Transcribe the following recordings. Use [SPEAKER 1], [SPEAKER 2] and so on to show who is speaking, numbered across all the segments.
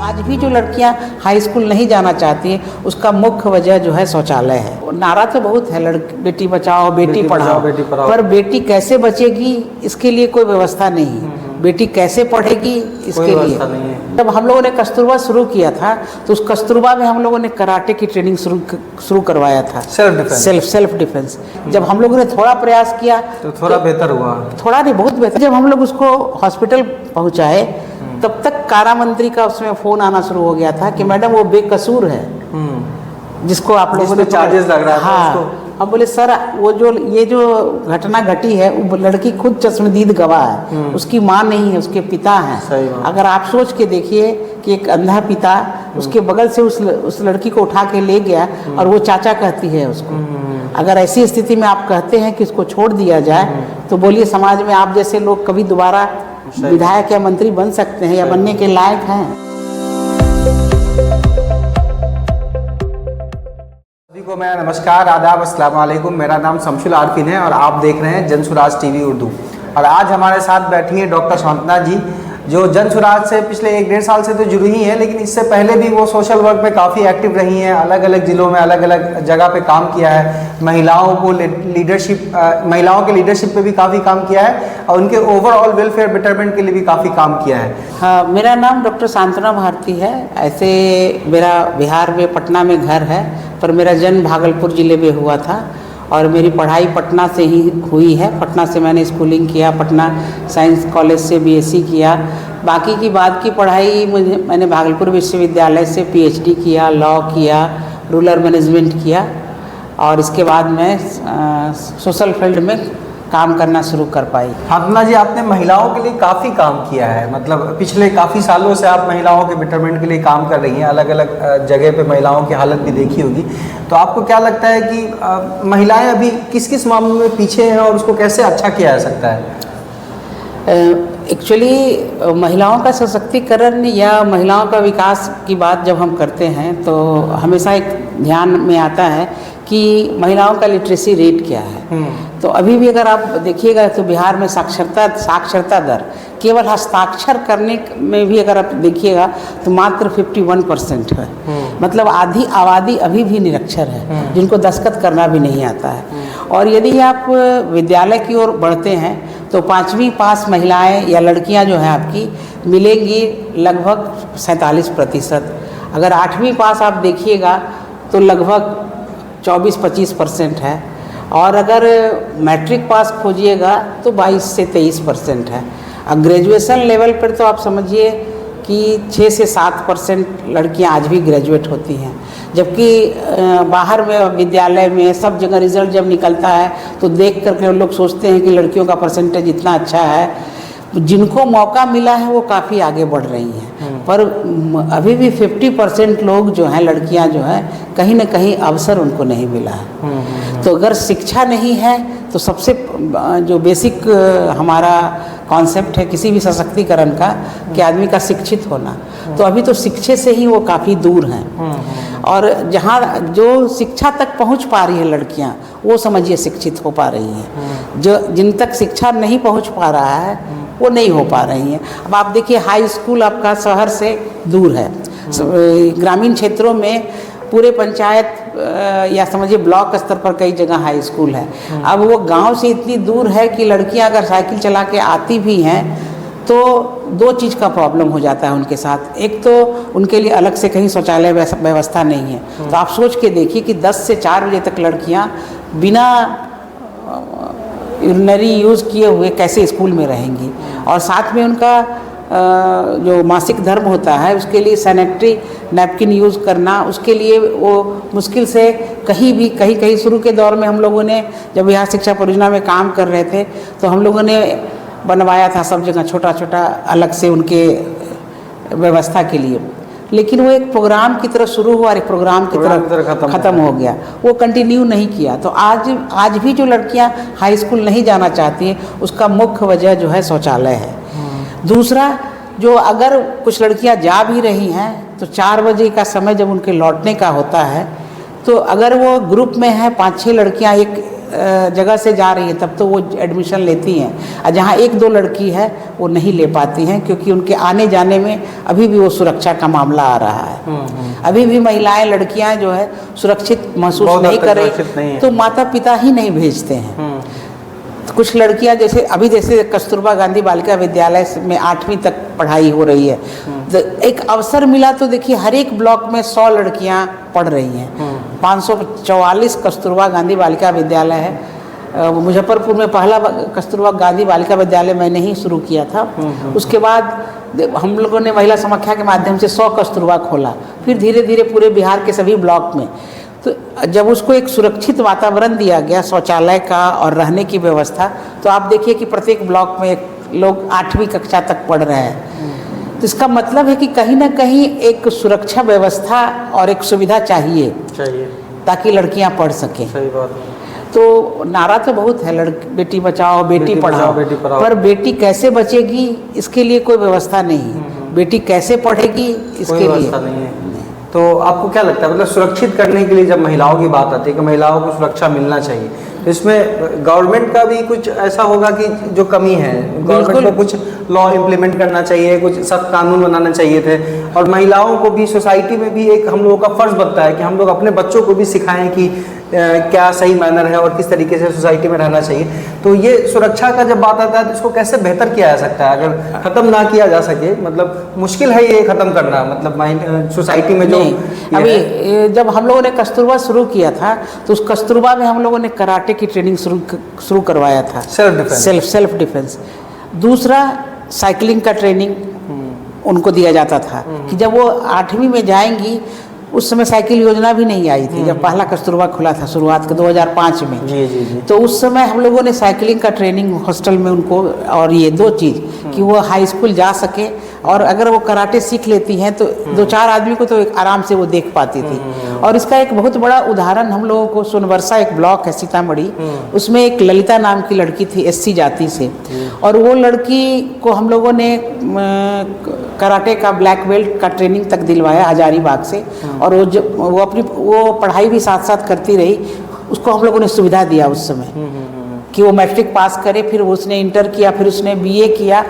[SPEAKER 1] आज भी जो लड़कियां हाई स्कूल नहीं जाना चाहती हैं उसका मुख्य वजह जो है शौचालय है। नारा तो बहुत है बेटी बचाओ बेटी पढ़ाओ, पर बेटी कैसे बचेगी इसके लिए कोई व्यवस्था नहीं है। बेटी कैसे पढ़ेगी इसके लिए जब हम लोगों ने कस्तूरबा शुरू किया था तो उस कस्तूरबा में हम लोगों ने कराटे की ट्रेनिंग शुरू करवाया था, सेल्फ डिफेंस। जब हम लोगों ने थोड़ा प्रयास किया
[SPEAKER 2] तो थोड़ा बेहतर हुआ,
[SPEAKER 1] थोड़ा नहीं बहुत बेहतर। जब हम लोग उसको हॉस्पिटल पहुंचाए तब तक कारा मंत्री का उसमें फोन आना शुरू हो गया था कि मैडम वो बेकसूर है जिसको आप लोगों ने
[SPEAKER 2] चार्जेस लग रहा था
[SPEAKER 1] उसको। अब बोले सर वो ये जो घटना घटी है वो लड़की खुद चश्मदीद गवाह है, उसकी माँ नहीं है, उसके पिता हैं। अगर आप सोच के देखिए कि एक अंधा पिता उसके बगल से उस लड़की को उठा के ले गया और वो चाचा कहती है उसको। अगर ऐसी स्थिति में आप कहते हैं कि इसको छोड़ दिया जाए तो बोलिए समाज में आप जैसे लोग कभी दोबारा विधायक या मंत्री बन सकते हैं या बनने के लायक हैं?
[SPEAKER 2] को मैं नमस्कार, आदाब, अस्सलाम वालेकुम। मेरा नाम शमशुल आरफिन है और आप देख रहे हैं जनसुराज टीवी उर्दू। और आज हमारे साथ बैठी हैं डॉक्टर शांतना जी, जो जनसुराज से पिछले 1-1.5 साल से तो जुड़ी ही हैं, लेकिन इससे पहले भी वो सोशल वर्क में काफ़ी एक्टिव रही हैं। अलग अलग ज़िलों में अलग अलग जगह पे काम किया है, महिलाओं के लीडरशिप पे भी काफ़ी काम किया है और उनके ओवरऑल वेलफेयर बेटरमेंट के लिए भी काफ़ी काम किया है।
[SPEAKER 1] हाँ, मेरा नाम डॉक्टर शांतना भारती है। ऐसे मेरा बिहार में पटना में घर है, पर मेरा जन्म भागलपुर ज़िले में हुआ था और मेरी पढ़ाई पटना से ही हुई है। पटना से मैंने स्कूलिंग किया, पटना साइंस कॉलेज से बीएससी किया। बाकी की बाद की पढ़ाई मैंने भागलपुर विश्वविद्यालय से पीएचडी किया, लॉ किया, रूरल मैनेजमेंट किया और इसके बाद मैं सोशल फील्ड में काम करना शुरू कर पाई।
[SPEAKER 2] शांतना जी, आपने महिलाओं के लिए काफ़ी काम किया है, मतलब पिछले काफ़ी सालों से आप महिलाओं के बेटरमेंट के लिए काम कर रही हैं। अलग अलग जगह पे महिलाओं की हालत भी देखी होगी, तो आपको क्या लगता है कि महिलाएं अभी किस किस मामलों में पीछे हैं और उसको कैसे अच्छा किया जा सकता है?
[SPEAKER 1] एक्चुअली महिलाओं का सशक्तिकरण या महिलाओं का विकास की बात जब हम करते हैं तो हमेशा एक ध्यान में आता है कि महिलाओं का लिटरेसी रेट क्या है। तो अभी भी अगर आप देखिएगा तो बिहार में साक्षरता दर केवल हस्ताक्षर करने में भी अगर आप देखिएगा तो मात्र 51% है। मतलब आधी आबादी अभी भी निरक्षर है, जिनको दस्तखत करना भी नहीं आता है। और यदि आप विद्यालय की ओर बढ़ते हैं तो 5वीं पास महिलाएं या लड़कियां जो हैं आपकी मिलेंगी लगभग 47%। अगर 8वीं पास आप देखिएगा तो लगभग 24-25% है और अगर मैट्रिक पास खोजिएगा तो 22 से 23% है। अब ग्रेजुएशन लेवल पर तो आप समझिए कि 6 से 7% लड़कियां आज भी ग्रेजुएट होती हैं, जबकि बाहर में विद्यालय में सब जगह रिजल्ट जब निकलता है तो देख करके लोग सोचते हैं कि लड़कियों का परसेंटेज इतना अच्छा है। जिनको मौका मिला है वो काफ़ी आगे बढ़ रही हैं, पर अभी भी 50% लोग जो हैं, लड़कियां जो हैं, कहीं ना कहीं अवसर उनको नहीं मिला है। तो अगर शिक्षा नहीं है तो सबसे जो बेसिक हमारा कॉन्सेप्ट है किसी भी सशक्तिकरण का कि आदमी का शिक्षित होना, तो अभी तो शिक्षे से ही वो काफ़ी दूर हैं। और जहाँ जो शिक्षा तक पहुँच पा रही है लड़कियाँ, वो समझिए शिक्षित हो पा रही हैं। जो जिन तक शिक्षा नहीं पहुँच पा रहा है वो नहीं हो पा रही हैं। अब आप देखिए हाई स्कूल आपका शहर से दूर है, ग्रामीण क्षेत्रों में पूरे पंचायत या समझिए ब्लॉक स्तर पर कई जगह हाई स्कूल है। अब वो गांव से इतनी दूर है कि लड़कियां अगर साइकिल चला के आती भी हैं तो 2 चीज़ का प्रॉब्लम हो जाता है उनके साथ। एक तो उनके लिए अलग से कहीं शौचालय व्यवस्था नहीं है, तो आप सोच के देखिए कि 10 से 4 बजे तक लड़कियां बिना यूरिनरी यूज़ किए हुए कैसे स्कूल में रहेंगी। और साथ में उनका जो मासिक धर्म होता है उसके लिए सैनिटरी नैपकिन यूज़ करना, उसके लिए वो मुश्किल से कहीं शुरू के दौर में हम लोगों ने जब यहाँ शिक्षा परियोजना में काम कर रहे थे तो हम लोगों ने बनवाया था सब जगह छोटा छोटा अलग से उनके व्यवस्था के लिए, लेकिन वो एक प्रोग्राम की तरह शुरू हुआ और एक प्रोग्राम की तरह ख़त्म हो गया, वो कंटिन्यू नहीं किया। तो आज भी जो लड़कियां हाई स्कूल नहीं जाना चाहती हैं उसका मुख्य वजह जो है शौचालय है। दूसरा, जो अगर कुछ लड़कियां जा भी रही हैं तो 4 बजे का समय जब उनके लौटने का होता है तो अगर वो ग्रुप में हैं 5-6 लड़कियां एक जगह से जा रही हैं तब तो वो एडमिशन लेती हैं, और जहाँ एक दो लड़की है वो नहीं ले पाती हैं, क्योंकि उनके आने जाने में अभी भी वो सुरक्षा का मामला आ रहा है। अभी भी महिलाएं, लड़कियां जो है सुरक्षित महसूस नहीं कर रही, तो माता पिता ही नहीं भेजते हैं। तो कुछ लड़कियां जैसे कस्तूरबा गांधी बालिका विद्यालय में 8वीं तक पढ़ाई हो रही है, तो एक अवसर मिला तो देखिए हर एक ब्लॉक में 100 लड़कियां पढ़ रही हैं। 544 कस्तूरबा गांधी बालिका विद्यालय है। मुजफ्फरपुर में पहला कस्तूरबा गांधी बालिका विद्यालय मैंने ही शुरू किया था। उसके बाद हम लोगों ने महिला समाख्या के माध्यम से 100 कस्तूरबा खोला, फिर धीरे धीरे पूरे बिहार के सभी ब्लॉक में। तो जब उसको एक सुरक्षित वातावरण दिया गया, शौचालय का और रहने की व्यवस्था, तो आप देखिए कि प्रत्येक ब्लॉक में लोग 8वीं कक्षा तक पढ़ रहे हैं। तो इसका मतलब है कि कहीं ना कहीं एक सुरक्षा व्यवस्था और एक सुविधा चाहिए ताकि लड़कियां पढ़ सकें।
[SPEAKER 2] सही बात।
[SPEAKER 1] तो नारा तो बहुत है, बेटी बचाओ बेटी पढ़ाओ, पर बेटी कैसे बचेगी इसके लिए कोई व्यवस्था नहीं। बेटी कैसे पढ़ेगी इसके लिए
[SPEAKER 2] व्यवस्था नहीं है। तो आपको क्या लगता है, मतलब सुरक्षित करने के लिए जब महिलाओं की बात आती है कि महिलाओं को सुरक्षा मिलना चाहिए, तो इसमें गवर्नमेंट का भी कुछ ऐसा होगा कि जो कमी है, गवर्नमेंट को कुछ लॉ इम्प्लीमेंट करना चाहिए, कुछ सख्त कानून बनाने चाहिए थे, और महिलाओं को भी सोसाइटी में भी एक हम लोगों का फर्ज बनता है कि हम लोग अपने बच्चों को भी सिखाएं कि क्या सही मैनर है और किस तरीके से सोसाइटी में रहना चाहिए। तो ये सुरक्षा का जब बात आता है तो इसको कैसे बेहतर किया जा सकता है? अगर ख़त्म ना किया जा सके, मतलब मुश्किल है ये ख़त्म करना, मतलब सोसाइटी में जो
[SPEAKER 1] अभी जब हम लोगों ने कस्तूरबा शुरू किया था तो उस कस्तूरबा में हम लोगों ने कराटे की ट्रेनिंग शुरू करवाया था, सेल्फ डिफेंस। दूसरा साइकिलिंग का ट्रेनिंग उनको दिया जाता था कि जब वो 8वीं में जाएंगी, उस समय साइकिल योजना भी नहीं आई थी जब पहला कस्तूरबा खुला था शुरुआत के 2005 में।
[SPEAKER 2] जी। तो
[SPEAKER 1] उस समय हम लोगों ने साइकिलिंग का ट्रेनिंग हॉस्टल में उनको, और ये 2 चीज़ कि वो हाई स्कूल जा सके, और अगर वो कराटे सीख लेती हैं तो 2-4 आदमी को तो एक आराम से वो देख पाती थी। और इसका एक बहुत बड़ा उदाहरण हम लोगों को सोनबरसा एक ब्लॉक है सीतामढ़ी, उसमें एक ललिता नाम की लड़की थी SC जाति से, और वो लड़की को हम लोगों ने कराटे का ब्लैक बेल्ट का ट्रेनिंग तक दिलवाया हजारीबाग से, और वो पढ़ाई भी साथ साथ करती रही। उसको हम लोगों ने सुविधा दिया उस समय कि वो मैट्रिक पास करे, फिर उसने इंटर किया, फिर उसने BA किया,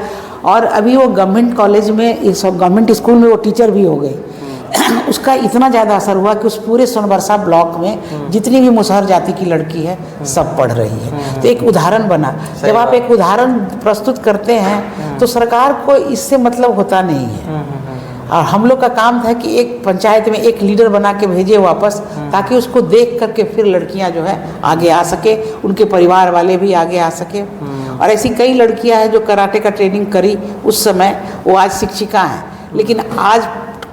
[SPEAKER 1] और अभी वो गवर्नमेंट कॉलेज में, गवर्नमेंट स्कूल में वो टीचर भी हो गई। उसका इतना ज़्यादा असर हुआ कि उस पूरे सोनबरसा ब्लॉक में जितनी भी मुसहर जाति की लड़की है सब पढ़ रही है। तो एक उदाहरण बना। जब आप एक उदाहरण प्रस्तुत करते हैं तो सरकार को इससे मतलब होता नहीं है, और हम लोग का काम था कि एक पंचायत में एक लीडर बना के भेजे वापस, ताकि उसको देख करके फिर लड़कियां जो है आगे आ सके, उनके परिवार वाले भी आगे आ सके। और ऐसी कई लड़कियां हैं जो कराटे का ट्रेनिंग करी उस समय, वो आज शिक्षिका हैं। लेकिन आज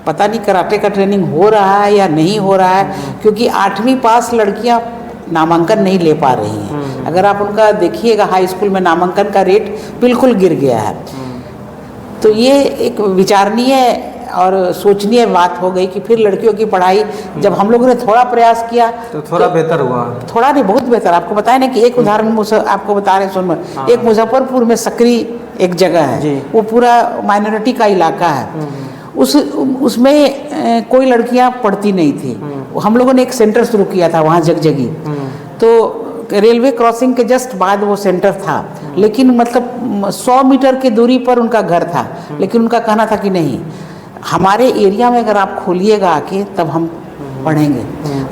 [SPEAKER 1] पता नहीं कराटे का ट्रेनिंग हो रहा है या नहीं हो रहा है, क्योंकि 8वीं पास लड़कियां नामांकन नहीं ले पा रही हैं। अगर आप उनका देखिएगा हाई स्कूल में नामांकन का रेट बिल्कुल गिर गया है। तो ये एक विचारणीय और सोचनीय बात हो गई कि फिर लड़कियों की पढ़ाई जब हम लोगों ने थोड़ा प्रयास किया
[SPEAKER 2] तो थोड़ा बेहतर हुआ।
[SPEAKER 1] थोड़ा नहीं, बहुत बेहतर। आपको बताया ना कि एक उदाहरण आपको बता रहे हैं, एक मुजफ्फरपुर में सकरी एक जगह है, वो पूरा माइनॉरिटी का इलाका है। उसमें कोई लड़कियां पढ़ती नहीं थी। हम लोगों ने एक सेंटर शुरू किया था वहाँ जगजगी, तो रेलवे क्रॉसिंग के जस्ट बाद वो सेंटर था, लेकिन मतलब 100 मीटर की दूरी पर उनका घर था। लेकिन उनका कहना था कि नहीं, हमारे एरिया में अगर आप खोलिएगा आके तब हम पढ़ेंगे।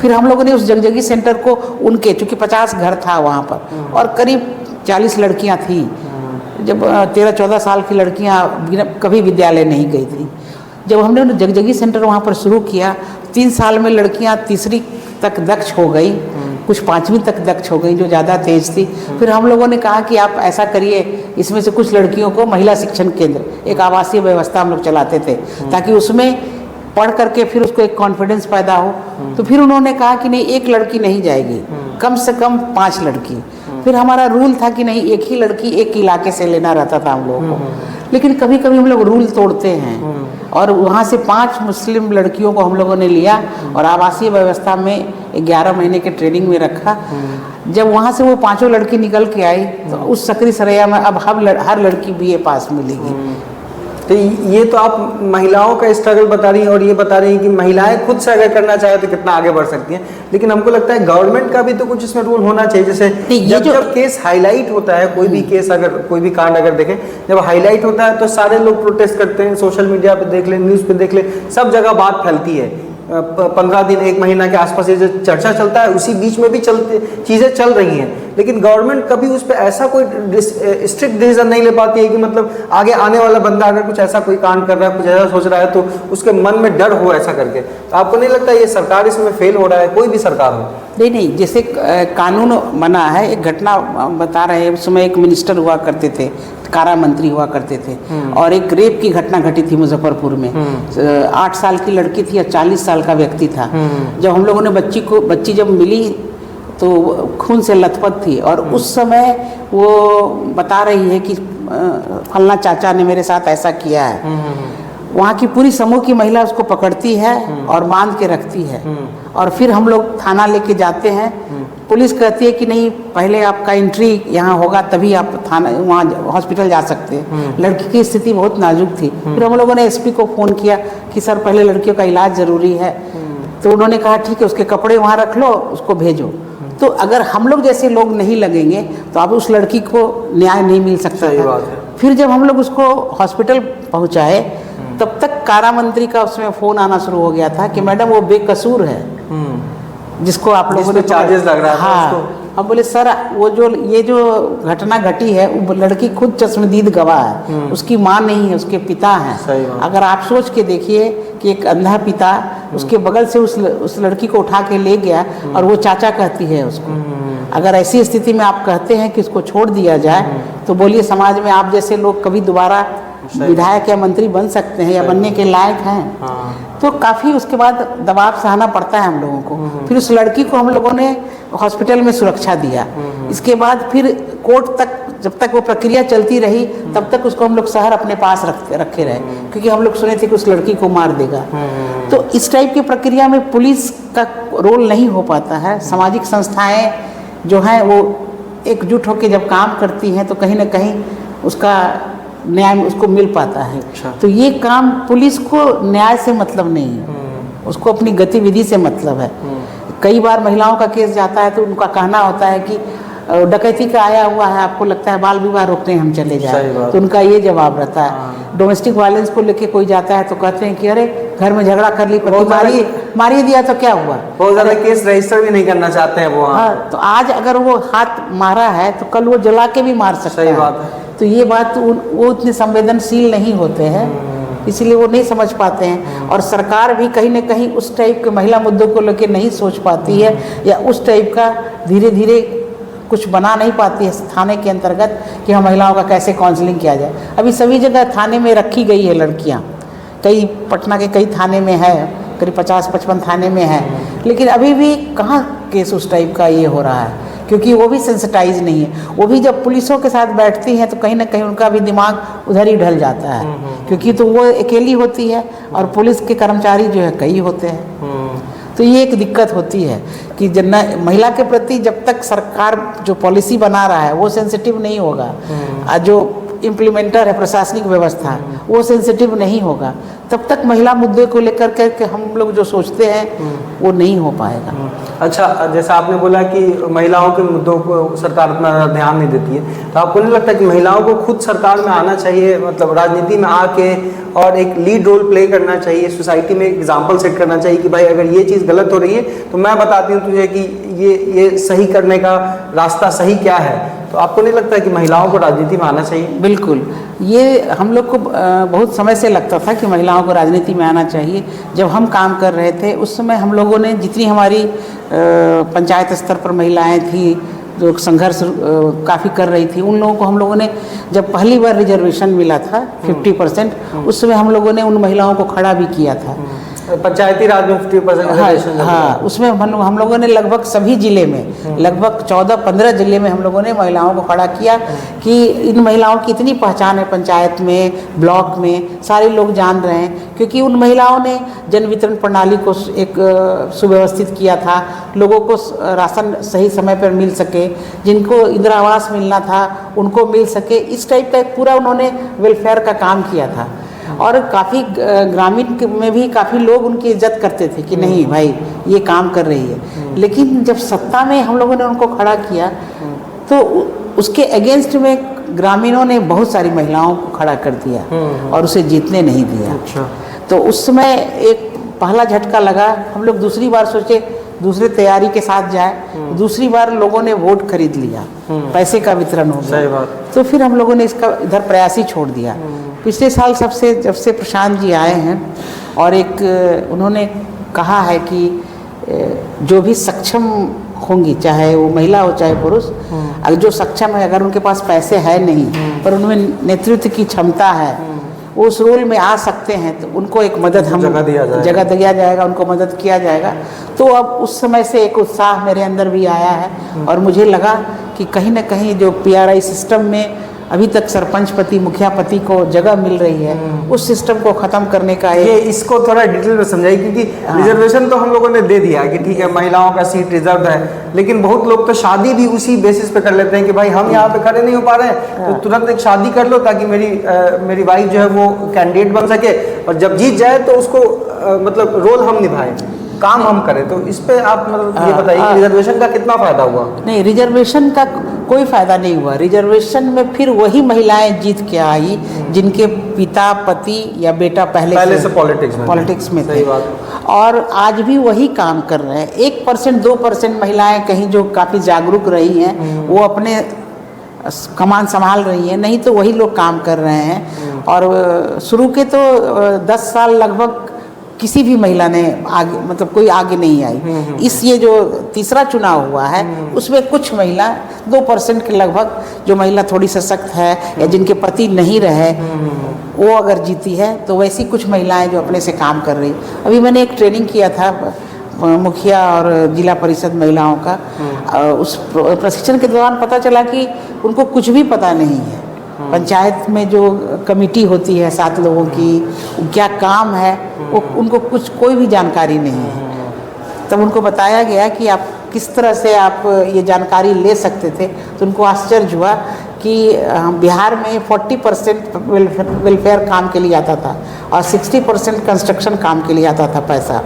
[SPEAKER 1] फिर हम लोगों ने उस जगजगी सेंटर को उनके, चूँकि 50 घर था वहाँ पर और करीब 40 लड़कियाँ थी, जब 13-14 साल की लड़कियाँ कभी विद्यालय नहीं गई थी। जब हमने जगजगी सेंटर वहाँ पर शुरू किया, 3 साल में लड़कियाँ तीसरी तक दक्ष हो गई, कुछ 5वीं तक दक्ष हो गई जो ज़्यादा तेज थी। फिर हम लोगों ने कहा कि आप ऐसा करिए, इसमें से कुछ लड़कियों को महिला शिक्षण केंद्र, एक आवासीय व्यवस्था हम लोग चलाते थे, ताकि उसमें पढ़ करके फिर उसको एक कॉन्फिडेंस पैदा हो। तो फिर उन्होंने कहा कि नहीं, एक लड़की नहीं जाएगी, कम से कम 5 लड़की। फिर हमारा रूल था कि नहीं, एक ही लड़की एक इलाके से लेना रहता था हम लोगों को। लेकिन कभी कभी हम लोग रूल तोड़ते हैं, और वहाँ से 5 मुस्लिम लड़कियों को हम लोगों ने लिया और आवासीय व्यवस्था में 11 महीने के ट्रेनिंग में रखा। जब वहाँ से वो 5 लड़की निकल के आई तो उस सकरी सरैया में अब हर लड़की BA पास मिलेगी।
[SPEAKER 2] तो ये तो आप महिलाओं का स्ट्रगल बता रही हैं और ये बता रही हैं कि महिलाएं खुद से अगर करना चाहे तो कितना आगे बढ़ सकती हैं, लेकिन हमको लगता है गवर्नमेंट का भी तो कुछ इसमें रूल होना चाहिए। जैसे जब केस हाईलाइट होता है, कोई भी केस अगर कोई भी कांड अगर देखें, जब हाईलाइट होता है तो सारे लोग प्रोटेस्ट करते हैं, सोशल मीडिया पे देख ले, न्यूज़ पे देख ले, सब जगह बात फैलती है। 15 दिन 1 महीना के आसपास ये जो चर्चा चलता है, उसी बीच में भी चीज़ें चल रही हैं, लेकिन गवर्नमेंट कभी उस पर ऐसा कोई स्ट्रिक्ट डिसीजन नहीं ले पाती है कि मतलब आगे आने वाला बंदा अगर कुछ ऐसा कोई कांड कर रहा है, कुछ ऐसा सोच रहा है, तो उसके मन में डर हो ऐसा करके। तो आपको नहीं लगता ये सरकार इसमें फेल हो रहा है, कोई भी सरकार हो?
[SPEAKER 1] नहीं, जैसे कानून बना है, एक घटना बता रहे हैं, उस समय एक मिनिस्टर हुआ करते थे, कारा मंत्री हुआ करते थे, और एक रेप की घटना घटी थी मुजफ्फरपुर में। 8 साल की लड़की थी और 40 साल का व्यक्ति था। जब हम लोगों ने बच्ची जब मिली तो खून से लथपथ थी, और उस समय वो बता रही है कि फलना चाचा ने मेरे साथ ऐसा किया है। वहाँ की पूरी समूह की महिला उसको पकड़ती है और बांध के रखती है, और फिर हम लोग थाना लेके जाते हैं। पुलिस कहती है कि नहीं, पहले आपका एंट्री यहाँ होगा तभी आप थाना वहाँ हॉस्पिटल जा सकते हैं। लड़की की स्थिति बहुत नाजुक थी। फिर हम लोगों ने एसपी को फ़ोन किया कि सर पहले लड़कियों का इलाज ज़रूरी है, तो उन्होंने कहा ठीक है, उसके कपड़े वहाँ रख लो, उसको भेजो। तो अगर हम लोग जैसे लोग नहीं लगेंगे तो अब उस लड़की को न्याय नहीं मिल सकता है। फिर जब हम लोग उसको हॉस्पिटल पहुँचाए, तब तक कारा मंत्री का उसमें फ़ोन आना शुरू हो गया था कि मैडम वो बेकसूर है, जिसको आप लोगों ने
[SPEAKER 2] चार्जेस लग रहा है।
[SPEAKER 1] हाँ, हम बोले सर वो ये जो घटना घटी है, वो लड़की खुद चश्मदीद गवाह है, उसकी माँ नहीं है, उसके पिता हैं। अगर आप सोच के देखिए कि एक अंधा पिता उसके बगल से उस लड़की को उठा के ले गया और वो चाचा कहती है उसको। अगर ऐसी स्थिति में आप कहते हैं कि उसको छोड़ दिया जाए, तो बोलिए समाज में आप जैसे लोग कभी दोबारा विधायक या मंत्री बन सकते हैं या बनने के लायक हैं? तो काफ़ी उसके बाद दबाव सहना पड़ता है हम लोगों को। फिर उस लड़की को हम लोगों ने हॉस्पिटल में सुरक्षा दिया। इसके बाद फिर कोर्ट तक, जब तक वो प्रक्रिया चलती रही, तब तक उसको हम लोग शहर अपने पास रखे रहे, क्योंकि हम लोग सुने थे कि उस लड़की को मार देगा। तो इस टाइप की प्रक्रिया में पुलिस का रोल नहीं हो पाता है। सामाजिक संस्थाएं जो हैं वो एकजुट होकर जब काम करती हैं तो कहीं ना कहीं उसका न्याय उसको मिल पाता है। तो ये काम पुलिस को न्याय से मतलब नहीं है, उसको अपनी गतिविधि से मतलब है। कई बार महिलाओं का केस जाता है तो उनका कहना होता है कि डकैती का आया हुआ है, आपको लगता है बाल विवाह रोकने हम चले जाए, तो उनका ये जवाब रहता है। डोमेस्टिक वायलेंस को लेके कोई जाता है तो कहते हैं कि अरे घर में झगड़ा कर ली, पति मारिए दिया तो क्या हुआ।
[SPEAKER 2] बहुत ज़्यादा केस रजिस्टर भी नहीं करना चाहते हैं वो।
[SPEAKER 1] हाँ, तो आज अगर वो हाथ मारा है तो कल वो जला के भी मार सकता है।
[SPEAKER 2] सही बात है।
[SPEAKER 1] तो ये बात वो उतने संवेदनशील नहीं होते हैं, इसलिए वो नहीं समझ पाते हैं। और सरकार भी कहीं ना कहीं उस टाइप के महिला मुद्दों को लेकर नहीं सोच पाती है, या उस टाइप का धीरे धीरे कुछ बना नहीं पाती है थाने के अंतर्गत कि हम महिलाओं का कैसे काउंसलिंग किया जाए। अभी सभी जगह थाने में रखी गई है लड़कियाँ, कई पटना के कई थाने में है, करीब 50-55 थाने में है, लेकिन अभी भी कहाँ केस उस टाइप का ये हो रहा है, क्योंकि वो भी सेंसिटाइज नहीं है। वो भी जब पुलिसों के साथ बैठती हैं तो कहीं ना कहीं उनका भी दिमाग उधर ही ढल जाता है, क्योंकि तो वो अकेली होती है और पुलिस के कर्मचारी जो है कई होते हैं। तो ये एक दिक्कत होती है कि महिला के प्रति जब तक सरकार जो पॉलिसी बना रहा है वो सेंसिटिव नहीं होगा, जो इम्प्लीमेंटर है प्रशासनिक व्यवस्था वो सेंसिटिव नहीं होगा, तब तक महिला मुद्दे को लेकर के हम लोग जो सोचते हैं वो नहीं हो पाएगा।
[SPEAKER 2] अच्छा, जैसा आपने बोला कि महिलाओं के मुद्दों को सरकार उतना ध्यान नहीं देती है, तो आपको नहीं लगता कि महिलाओं को खुद सरकार में आना चाहिए, मतलब राजनीति में आके और एक लीड रोल प्ले करना चाहिए, सोसाइटी में एक एग्जाम्पल सेट करना चाहिए कि भाई अगर ये चीज़ गलत हो रही है तो मैं बताती हूँ तुझे कि ये सही करने का रास्ता सही क्या है? तो आपको नहीं लगता कि महिलाओं को राजनीति में आना चाहिए?
[SPEAKER 1] बिल्कुल, ये हम लोग को बहुत समय से लगता था कि महिलाओं को राजनीति में आना चाहिए। जब हम काम कर रहे थे उस समय हम लोगों ने जितनी हमारी पंचायत स्तर पर महिलाएं थी जो संघर्ष काफ़ी कर रही थी, उन लोगों को हम लोगों ने जब पहली बार रिजर्वेशन मिला था 50%, उस समय हम लोगों ने उन महिलाओं को खड़ा भी किया था।
[SPEAKER 2] पंचायती राज में 50%।
[SPEAKER 1] हाँ, उसमें हम लोगों ने लगभग सभी जिले में, लगभग 14-15 जिले में हम लोगों ने महिलाओं को खड़ा किया कि इन महिलाओं की इतनी पहचान है पंचायत में, ब्लॉक में, सारे लोग जान रहे हैं, क्योंकि उन महिलाओं ने जन वितरण प्रणाली को एक सुव्यवस्थित किया था, लोगों को राशन सही समय पर मिल सके, जिनको इंदिरा आवास मिलना था उनको मिल सके, इस टाइप का एक पूरा उन्होंने वेलफेयर का काम किया था। और काफ़ी ग्रामीण में भी काफ़ी लोग उनकी इज्जत करते थे कि नहीं भाई ये काम कर रही है। लेकिन जब सत्ता में हम लोगों ने उनको खड़ा किया तो उसके अगेंस्ट में ग्रामीणों ने बहुत सारी महिलाओं को खड़ा कर दिया और उसे जीतने नहीं दिया।
[SPEAKER 2] अच्छा।
[SPEAKER 1] तो उस समय एक पहला झटका लगा। हम लोग दूसरी बार सोचे दूसरे तैयारी के साथ जाए। दूसरी बार लोगों ने वोट खरीद लिया, पैसे का वितरण हो गया।
[SPEAKER 2] सही बात।
[SPEAKER 1] तो फिर हम लोगों ने इसका इधर प्रयास ही छोड़ दिया। पिछले साल जब से प्रशांत जी आए हैं और एक उन्होंने कहा है कि जो भी सक्षम होंगी, चाहे वो महिला हो चाहे पुरुष, अगर जो सक्षम है, अगर उनके पास पैसे है नहीं पर उनमें नेतृत्व की क्षमता है, वो उस रोल में आ सकते हैं, तो उनको एक मदद हम जगह दिया जाएगा, उनको मदद किया जाएगा। तो अब उस समय से एक उत्साह मेरे अंदर भी आया है और मुझे लगा कि कहीं ना कहीं जो PRI सिस्टम में अभी तक सरपंच पति मुखिया पति को जगह मिल रही है, उस सिस्टम को ख़त्म करने का
[SPEAKER 2] ये इसको थोड़ा डिटेल में समझाइए, क्योंकि रिजर्वेशन तो हम लोगों ने दे दिया कि ठीक है महिलाओं का सीट रिजर्व है, लेकिन बहुत लोग तो शादी भी उसी बेसिस पे कर लेते हैं कि भाई हम यहाँ पे खड़े नहीं हो पा रहे हैं तो तुरंत एक शादी कर लो ताकि मेरी वाइफ जो है वो कैंडिडेट बन सके और जब जीत जाए तो उसको मतलब रोल हम निभाएं, काम हम करें। तो इस पे आप मतलब ये बताइए कि रिजर्वेशन का कितना फायदा हुआ?
[SPEAKER 1] नहीं, रिजर्वेशन का कोई फायदा नहीं हुआ। रिजर्वेशन में फिर वही महिलाएं जीत के आई जिनके पिता पति या बेटा पहले से पॉलिटिक्स में थे और आज भी वही काम कर रहे हैं। 1% 2% महिलाएं कहीं जो काफ़ी जागरूक रही हैं वो अपने कमान संभाल रही हैं, नहीं तो वही लोग काम कर रहे हैं। और शुरू के तो 10 साल लगभग किसी भी महिला ने आगे मतलब कोई आगे नहीं आई। इस ये जो तीसरा चुनाव हुआ है उसमें कुछ महिला 2% के लगभग जो महिला थोड़ी सशक्त है या जिनके पति नहीं रहे वो अगर जीती है, तो वैसी कुछ महिलाएं जो अपने से काम कर रही। अभी मैंने एक ट्रेनिंग किया था मुखिया और जिला परिषद महिलाओं का। उस प्रशिक्षण के दौरान पता चला कि उनको कुछ भी पता नहीं है। पंचायत में जो कमेटी होती है 7 लोगों की, क्या काम है वो उनको कोई भी जानकारी नहीं है। तब उनको बताया गया कि आप किस तरह से आप ये जानकारी ले सकते थे, तो उनको आश्चर्य हुआ कि बिहार में 40% वेलफेयर काम के लिए आता था और 60% कंस्ट्रक्शन काम के लिए आता था पैसा।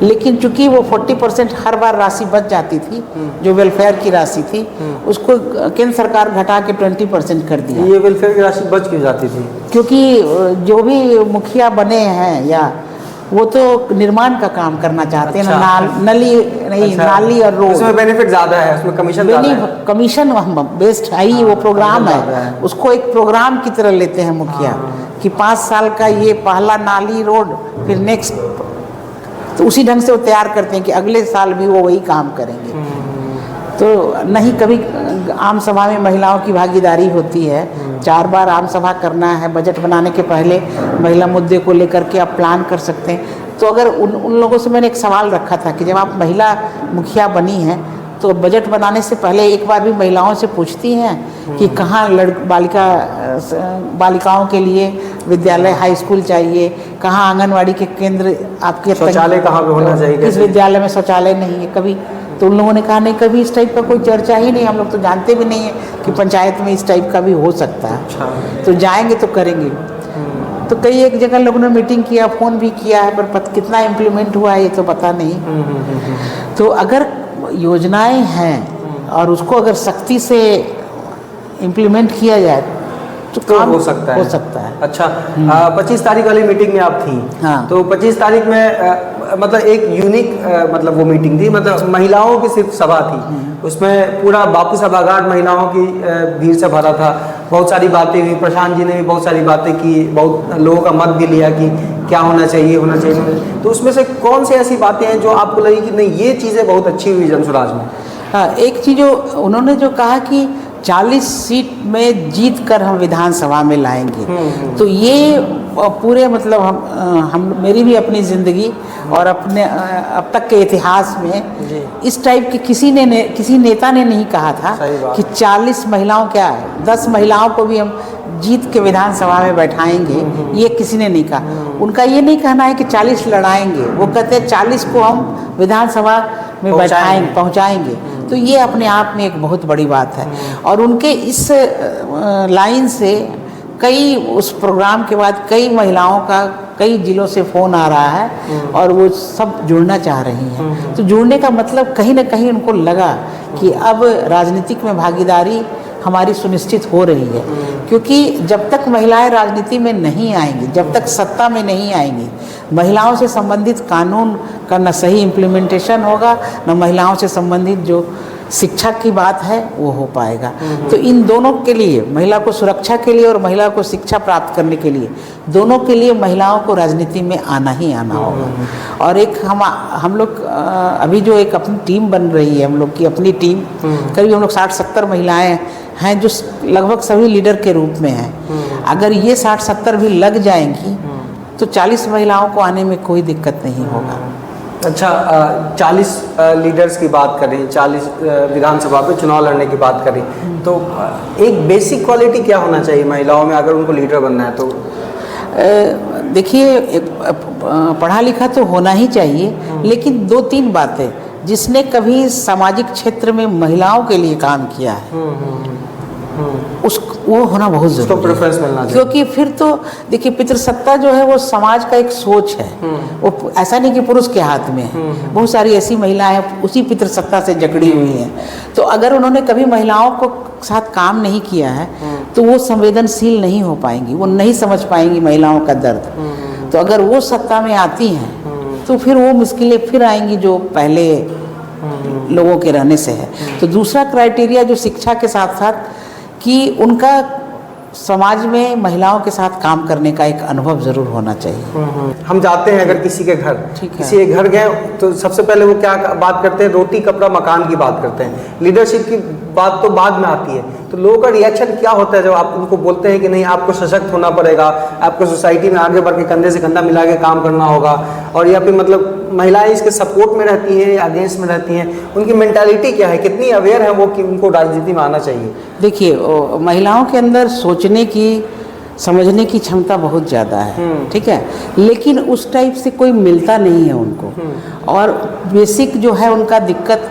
[SPEAKER 1] लेकिन चूंकि वो 40% हर बार राशि बच जाती थी, जो वेलफेयर की राशि थी, उसको केंद्र सरकार घटा के 20% कर दिया।
[SPEAKER 2] ये वेलफेयर की राशि बच क्यों जाती थी?
[SPEAKER 1] क्योंकि जो भी मुखिया बने हैं या वो तो निर्माण का काम करना चाहते हैं ना, नाली और रोड,
[SPEAKER 2] उसमें बेनिफिट ज़्यादा है, उसमें कमीशन
[SPEAKER 1] कमीशन बेस्ड है ही वो प्रोग्राम है। उसको एक प्रोग्राम की तरह लेते हैं मुखिया कि 5 साल का ये पहला नाली रोड, फिर नेक्स्ट, तो उसी ढंग से वो तैयार करते हैं कि अगले साल भी वो वही काम करेंगे। तो नहीं, कभी आम सभा में महिलाओं की भागीदारी होती है। 4 बार आम सभा करना है, बजट बनाने के पहले महिला मुद्दे को लेकर के आप प्लान कर सकते हैं। तो अगर उन लोगों से मैंने एक सवाल रखा था कि जब आप महिला मुखिया बनी हैं तो बजट बनाने से पहले एक बार भी महिलाओं से पूछती हैं कि कहाँ बालिकाओं के लिए विद्यालय हाई स्कूल चाहिए, कहाँ आंगनवाड़ी के केंद्र, आपके
[SPEAKER 2] शौचालय कहाँ पे होना चाहिए,
[SPEAKER 1] किस विद्यालय में शौचालय नहीं है कभी? तो उन लोगों ने कहा नहीं, कभी इस टाइप का कोई चर्चा ही नहीं, हम लोग तो जानते भी नहीं है कि पंचायत में इस टाइप का भी हो सकता है। तो जाएंगे तो करेंगे। तो कई एक जगह लोगों ने मीटिंग किया, फ़ोन भी किया है, पर कितना इम्प्लीमेंट हुआ है ये तो पता नहीं। तो अगर योजनाएं हैं और उसको अगर सख्ती से इम्प्लीमेंट किया जाए तो काम
[SPEAKER 2] हो सकता है। अच्छा, 25 तारीख वाली मीटिंग में आप थी।
[SPEAKER 1] हाँ।
[SPEAKER 2] तो 25 तारीख में मतलब एक यूनिक मतलब वो मीटिंग थी, मतलब महिलाओं की सिर्फ सभा थी। उसमें पूरा बापू सभागार महिलाओं की भीड़ से भरा था। बहुत सारी बातें हुई, प्रशांत जी ने भी बहुत सारी बातें की, बहुत लोगों का मत भी लिया कि क्या होना चाहिए। तो उसमें से कौन सी ऐसी बातें हैं जो आपको लगी कि नहीं ये चीज़ें बहुत अच्छी हुई जनसुराज में?
[SPEAKER 1] हाँ, एक चीज़ उन्होंने जो कहा कि 40 सीट में जीत कर हम विधानसभा में लाएंगे, तो ये पूरे मतलब हम मेरी भी अपनी ज़िंदगी और अपने अब तक के इतिहास में इस टाइप के किसी नेता ने नहीं कहा था कि 40 महिलाओं क्या है, 10 महिलाओं को भी हम जीत के विधानसभा में बैठाएंगे, ये किसी ने नहीं कहा। उनका ये नहीं कहना है कि 40 लड़ाएंगे, वो कहते हैं 40 को हम विधानसभा में पहुंचाएंगे। तो ये अपने आप में एक बहुत बड़ी बात है। और उनके इस लाइन से कई उस प्रोग्राम के बाद कई महिलाओं का कई जिलों से फ़ोन आ रहा है और वो सब जुड़ना चाह रही हैं। तो जुड़ने का मतलब कहीं ना कहीं उनको लगा कि अब राजनीतिक में भागीदारी हमारी सुनिश्चित हो रही है, क्योंकि जब तक महिलाएं राजनीति में नहीं आएंगी, जब तक सत्ता में नहीं आएंगी, महिलाओं से संबंधित कानून का न सही इम्प्लीमेंटेशन होगा, न महिलाओं से संबंधित जो शिक्षा की बात है वो हो पाएगा। तो इन दोनों के लिए, महिला को सुरक्षा के लिए और महिला को शिक्षा प्राप्त करने के लिए, दोनों के लिए महिलाओं को राजनीति में आना ही आना होगा। और एक हम लोग अभी जो एक अपनी टीम बन रही है, हम लोग की अपनी टीम, करीब हम लोग 60-70 महिलाएं हैं जो लगभग सभी लीडर के रूप में हैं। अगर ये 60-70 भी लग जाएंगी तो 40 महिलाओं को आने में कोई दिक्कत नहीं होगा।
[SPEAKER 2] अच्छा, 40 लीडर्स की बात करें, 40 विधानसभा पे चुनाव लड़ने की बात करें, तो एक बेसिक क्वालिटी क्या होना चाहिए महिलाओं में अगर उनको लीडर बनना है तो?
[SPEAKER 1] देखिए, पढ़ा लिखा तो होना ही चाहिए, लेकिन 2-3 बातें, जिसने कभी सामाजिक क्षेत्र में महिलाओं के लिए काम किया है वो होना बहुत जरूरी है,
[SPEAKER 2] प्रेफरेंस मिलना चाहिए।
[SPEAKER 1] क्योंकि फिर तो देखिए, पितृसत्ता जो है वो समाज का एक सोच है, वो ऐसा नहीं कि पुरुष के हाथ में है। बहुत सारी ऐसी महिलाएं उसी पितृसत्ता से जकड़ी हुई हैं। तो अगर उन्होंने कभी महिलाओं को साथ काम नहीं किया है तो वो संवेदनशील नहीं हो पाएंगी, वो नहीं समझ पाएंगी महिलाओं का दर्द। तो अगर वो सत्ता में आती हैं तो फिर वो मुश्किलें फिर आएंगी जो पहले लोगों के रहने से है। तो दूसरा क्राइटेरिया जो शिक्षा के साथ साथ कि उनका समाज में महिलाओं के साथ काम करने का एक अनुभव जरूर होना चाहिए।
[SPEAKER 2] हम जाते हैं अगर किसी के घर, किसी के घर गए तो सबसे पहले वो क्या बात करते हैं? रोटी कपड़ा मकान की बात करते हैं। लीडरशिप की बात तो बाद में आती है। तो लोगों का रिएक्शन क्या होता है जब आप उनको बोलते हैं कि नहीं, आपको सशक्त होना पड़ेगा, आपको सोसाइटी में आगे बढ़ के कंधे से कंधा मिला के काम करना होगा, और या फिर मतलब महिलाएं इसके सपोर्ट में रहती हैं या अगेंस्ट में रहती हैं? उनकी मेंटालिटी क्या है, कितनी अवेयर है वो कि उनको राजनीति में आना चाहिए?
[SPEAKER 1] देखिए, महिलाओं के अंदर सोचने की, समझने की क्षमता बहुत ज़्यादा है, ठीक है, लेकिन उस टाइप से कोई मिलता नहीं है उनको। और बेसिक जो है उनका दिक्कत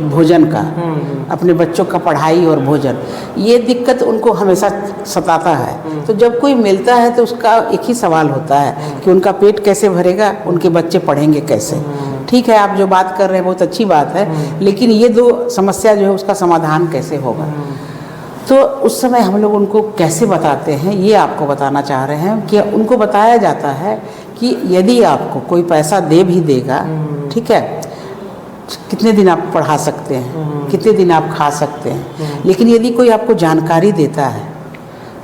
[SPEAKER 1] भोजन का, अपने बच्चों का पढ़ाई और भोजन, ये दिक्कत उनको हमेशा सताता है। तो जब कोई मिलता है तो उसका एक ही सवाल होता है कि उनका पेट कैसे भरेगा, उनके बच्चे पढ़ेंगे कैसे। ठीक है, आप जो बात कर रहे हैं बहुत अच्छी बात है, लेकिन ये 2 समस्या जो है उसका समाधान कैसे होगा? तो उस समय हम लोग उनको कैसे बताते हैं, ये आपको बताना चाह रहे हैं कि उनको बताया जाता है कि यदि आपको कोई पैसा दे भी देगा, ठीक है, कितने दिन आप पढ़ा सकते हैं, कितने दिन आप खा सकते हैं, लेकिन यदि कोई आपको जानकारी देता है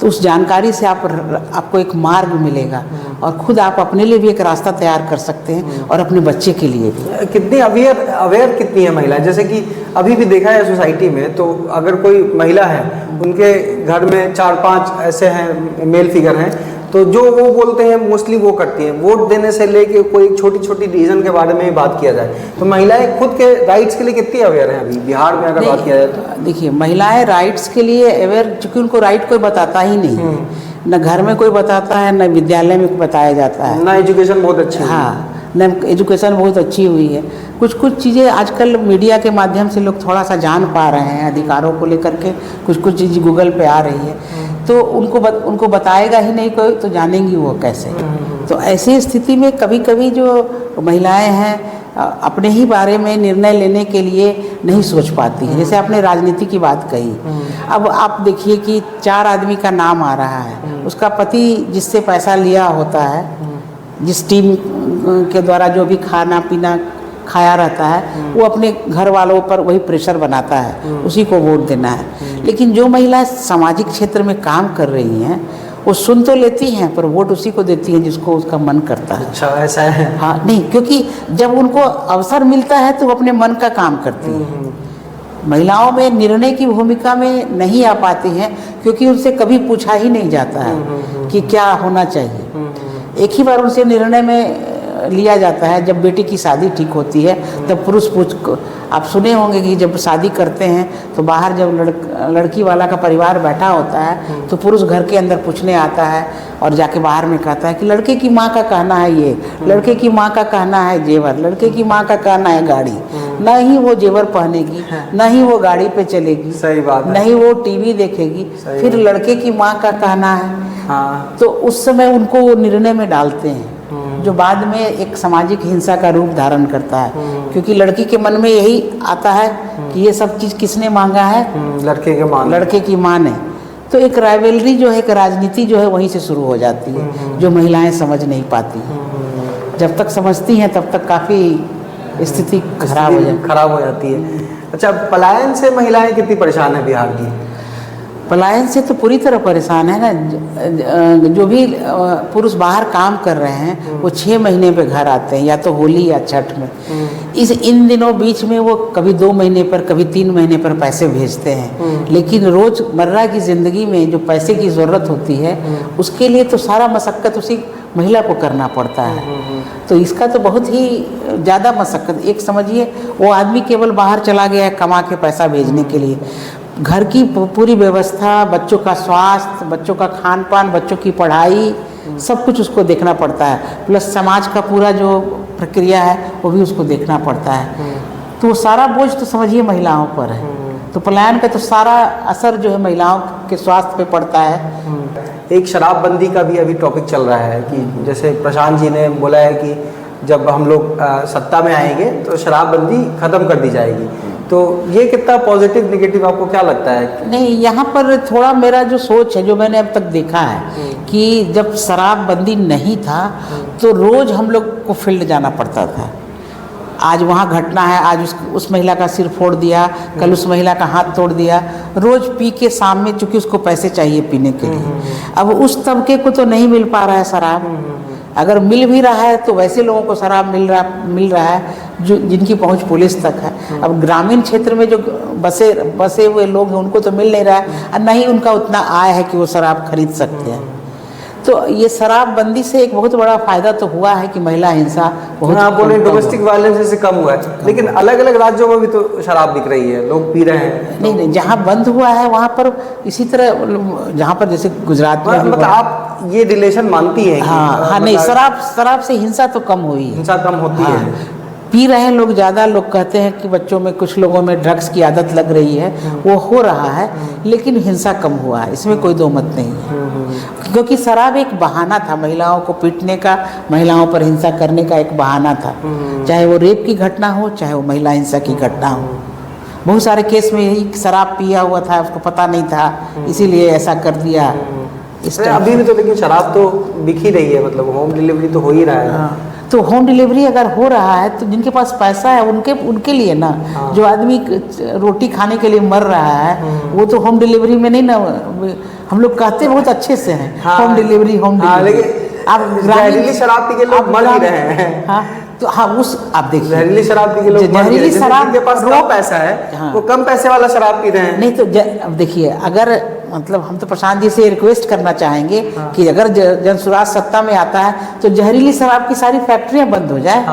[SPEAKER 1] तो उस जानकारी से आपको एक मार्ग मिलेगा और खुद आप अपने लिए भी एक रास्ता तैयार कर सकते हैं और अपने बच्चे के लिए भी।
[SPEAKER 2] कितनी अवेयर कितनी है महिला? जैसे कि अभी भी देखा है सोसाइटी में, तो अगर कोई महिला है, उनके घर में 4-5 ऐसे हैं मेल फिगर हैं, तो जो वो बोलते हैं मोस्टली वो करती हैं। वोट देने से लेके कोई छोटी छोटी डिसीजन के बारे में ही बात किया जाए तो महिलाएं खुद के राइट्स के लिए कितनी अवेयर हैं अभी बिहार में अगर बात किया जाए तो?
[SPEAKER 1] देखिए, महिलाएं राइट्स के लिए अवेयर, क्योंकि उनको राइट कोई बताता ही नहीं है, न घर में कोई बताता है, न विद्यालय में बताया जाता है,
[SPEAKER 2] ना एजुकेशन बहुत अच्छी है।
[SPEAKER 1] हाँ, न एजुकेशन बहुत अच्छी हुई है। कुछ चीज़ें आजकल मीडिया के माध्यम से लोग थोड़ा सा जान पा रहे हैं, अधिकारों को लेकर के कुछ चीज़ गूगल पे आ रही है, तो उनको बताएगा ही नहीं कोई, तो जानेंगी वो कैसे? तो ऐसी स्थिति में कभी कभी जो महिलाएं हैं अपने ही बारे में निर्णय लेने के लिए नहीं सोच पाती हैं। जैसे आपने राजनीति की बात कही, अब आप देखिए कि 4 आदमी का नाम आ रहा है, उसका पति जिससे पैसा लिया होता है, जिस टीम के द्वारा जो भी खाना पीना खाया रहता है, वो अपने घर वालों पर वही प्रेशर बनाता है, उसी को वोट देना है। लेकिन जो महिला सामाजिक क्षेत्र में काम कर रही हैं वो सुन तो लेती हैं पर वोट उसी को देती हैं जिसको उसका मन करता है।
[SPEAKER 2] अच्छा, ऐसा है?
[SPEAKER 1] हाँ, नहीं, क्योंकि जब उनको अवसर मिलता है तो वो अपने मन का काम करती हैं। महिलाओं में निर्णय की भूमिका में नहीं आ पाती हैं क्योंकि उनसे कभी पूछा ही नहीं जाता है कि क्या होना चाहिए। एक ही बार उनसे निर्णय में लिया जाता है जब बेटी की शादी ठीक होती है, तब पुरुष आप सुने होंगे कि जब शादी करते हैं तो बाहर जब लड़की वाला का परिवार बैठा होता है तो पुरुष घर के अंदर पूछने आता है और जाके बाहर में कहता है कि लड़के की माँ का कहना है ये, लड़के की माँ का कहना है जेवर, लड़के की माँ का कहना है गाड़ी। न ही वो जेवर पहनेगी, न ही वो गाड़ी पे चलेगी,
[SPEAKER 2] सही बात है,
[SPEAKER 1] न ही वो टीवी देखेगी। फिर लड़के की माँ का कहना है।
[SPEAKER 2] हाँ,
[SPEAKER 1] तो उस समय उनको वो निर्णय में डालते हैं, जो बाद में एक सामाजिक हिंसा का रूप धारण करता है, क्योंकि लड़की के मन में यही आता है कि ये सब चीज़ किसने मांगा है, लड़के की माँ ने। तो एक राइवलरी जो है, एक राजनीति जो है वहीं से शुरू हो जाती है, जो महिलाएं समझ नहीं पाती। जब तक समझती हैं तब तक काफ़ी स्थिति खराब हो जाती
[SPEAKER 2] है। अच्छा, पलायन से महिलाएं कितनी परेशान है बिहार की?
[SPEAKER 1] पलायन से तो पूरी तरह परेशान है ना। जो भी पुरुष बाहर काम कर रहे हैं वो 6 महीने पे घर आते हैं, या तो होली या छठ में। इन दिनों बीच में वो कभी 2 महीने पर, कभी 3 महीने पर पैसे भेजते हैं, लेकिन रोज़मर्रा की ज़िंदगी में जो पैसे की ज़रूरत होती है उसके लिए तो सारा मशक्क़त उसी महिला को करना पड़ता है। तो इसका तो बहुत ही ज़्यादा मशक्क़त। एक समझिए, वो आदमी केवल बाहर चला गया है कमा के पैसा भेजने के लिए, घर की पूरी व्यवस्था, बच्चों का स्वास्थ्य, बच्चों का खान पान, बच्चों की पढ़ाई, सब कुछ उसको देखना पड़ता है। प्लस समाज का पूरा जो प्रक्रिया है वो भी उसको देखना पड़ता है। तो वो सारा बोझ तो समझिए महिलाओं पर है। तो पलायन का तो सारा असर जो है महिलाओं के स्वास्थ्य पे पड़ता है।
[SPEAKER 2] एक शराबबंदी का भी अभी टॉपिक चल रहा है कि जैसे प्रशांत जी ने बोला है कि जब हम लोग सत्ता में आएंगे तो शराबबंदी ख़त्म कर दी जाएगी। तो ये कितना पॉजिटिव निगेटिव आपको क्या लगता है?
[SPEAKER 1] नहीं, यहाँ पर थोड़ा मेरा जो सोच है, जो मैंने अब तक देखा है कि जब शराबबंदी नहीं था तो रोज़ हम लोग को फील्ड जाना पड़ता था। आज वहाँ घटना है, आज उस महिला का सिर फोड़ दिया, कल उस महिला का हाथ तोड़ दिया। रोज़ पी के शाम में, चूँकि उसको पैसे चाहिए पीने के लिए, अब उस तबके को तो नहीं मिल पा रहा है शराब। अगर मिल भी रहा है तो वैसे लोगों को शराब मिल रहा है जो जिनकी पहुंच पुलिस तक है। अब ग्रामीण क्षेत्र में जो बसे हुए लोग हैं उनको तो मिल नहीं रहा है, और न ही उनका उतना आय है कि वो शराब खरीद सकते हैं। तो ये शराबबंदी से एक बहुत बड़ा फायदा तो हुआ है कि महिला हिंसा बहुत,
[SPEAKER 2] आप बोले डोमेस्टिक वायलेंस से कम हुआ है, लेकिन अलग अलग राज्यों में भी तो शराब बिक रही है, लोग पी रहे हैं।
[SPEAKER 1] नहीं, जहाँ बंद हुआ है वहाँ पर इसी तरह, जहाँ पर जैसे गुजरात में,
[SPEAKER 2] मतलब आप ये रिलेशन मानती हैं?
[SPEAKER 1] हाँ, नहीं, शराब से हिंसा तो कम हुई है,
[SPEAKER 2] हिंसा कम होती है।
[SPEAKER 1] पी रहे हैं लोग ज़्यादा। लोग कहते हैं कि बच्चों में, कुछ लोगों में ड्रग्स की आदत लग रही है, वो हो रहा है, लेकिन हिंसा कम हुआ है, इसमें कोई दो मत नहीं है। क्योंकि शराब एक बहाना था महिलाओं को पीटने का, महिलाओं पर हिंसा करने का एक बहाना था। चाहे वो रेप की घटना हो, चाहे वो महिला हिंसा की घटना हो। बहुत सारे केस में यही शराब पिया हुआ था, उसको पता नहीं था, इसीलिए ऐसा कर दिया।
[SPEAKER 2] अभी भी तो लेकिन शराब तो बिक ही रही है, मतलब होम डिलीवरी तो हो ही रहा है।
[SPEAKER 1] तो होम डिलीवरी अगर हो रहा है तो जिनके पास पैसा है उनके लिए ना, जो आदमी रोटी खाने के लिए मर रहा है वो तो होम डिलीवरी में नहीं ना। हम लोग कहते बहुत अच्छे से हैं, होम डिलीवरी,
[SPEAKER 2] लेकिन आप जहरीली शराब पी के लोग मर ही रहे हैं।
[SPEAKER 1] तो हाँ, आप देखिए,
[SPEAKER 2] जहरीली शराब पी के लोग,
[SPEAKER 1] जहरीली शराब
[SPEAKER 2] के पास कम पैसा है, वो कम पैसे वाला शराब पी रहे हैं।
[SPEAKER 1] नहीं तो अब देखिए, अगर मतलब हम तो प्रशांत जी से रिक्वेस्ट करना चाहेंगे कि अगर जनसुराज सत्ता में आता है तो जहरीली शराब की सारी फैक्ट्रियां बंद हो जाए।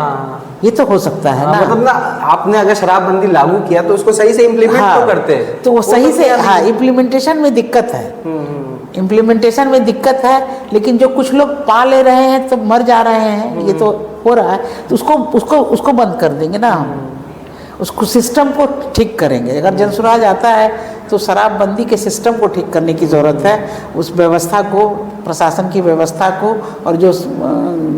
[SPEAKER 1] ये तो हो सकता है ना।
[SPEAKER 2] मतलब ना, आपने अगर शराबबंदी लागू किया तो उसको सही से इम्प्लीमेंट तो करते हैं,
[SPEAKER 1] तो वो सही से, हाँ, इम्प्लीमेंटेशन में दिक्कत है, इम्प्लीमेंटेशन में दिक्कत है। लेकिन जो कुछ लोग पा ले रहे हैं तो मर जा रहे हैं, ये तो हो रहा है, तो उसको बंद कर देंगे ना हम, उसको सिस्टम को ठीक करेंगे। अगर जनसुराज आता है तो शराबबंदी के सिस्टम को ठीक करने की ज़रूरत है, उस व्यवस्था को, प्रशासन की व्यवस्था को, और जो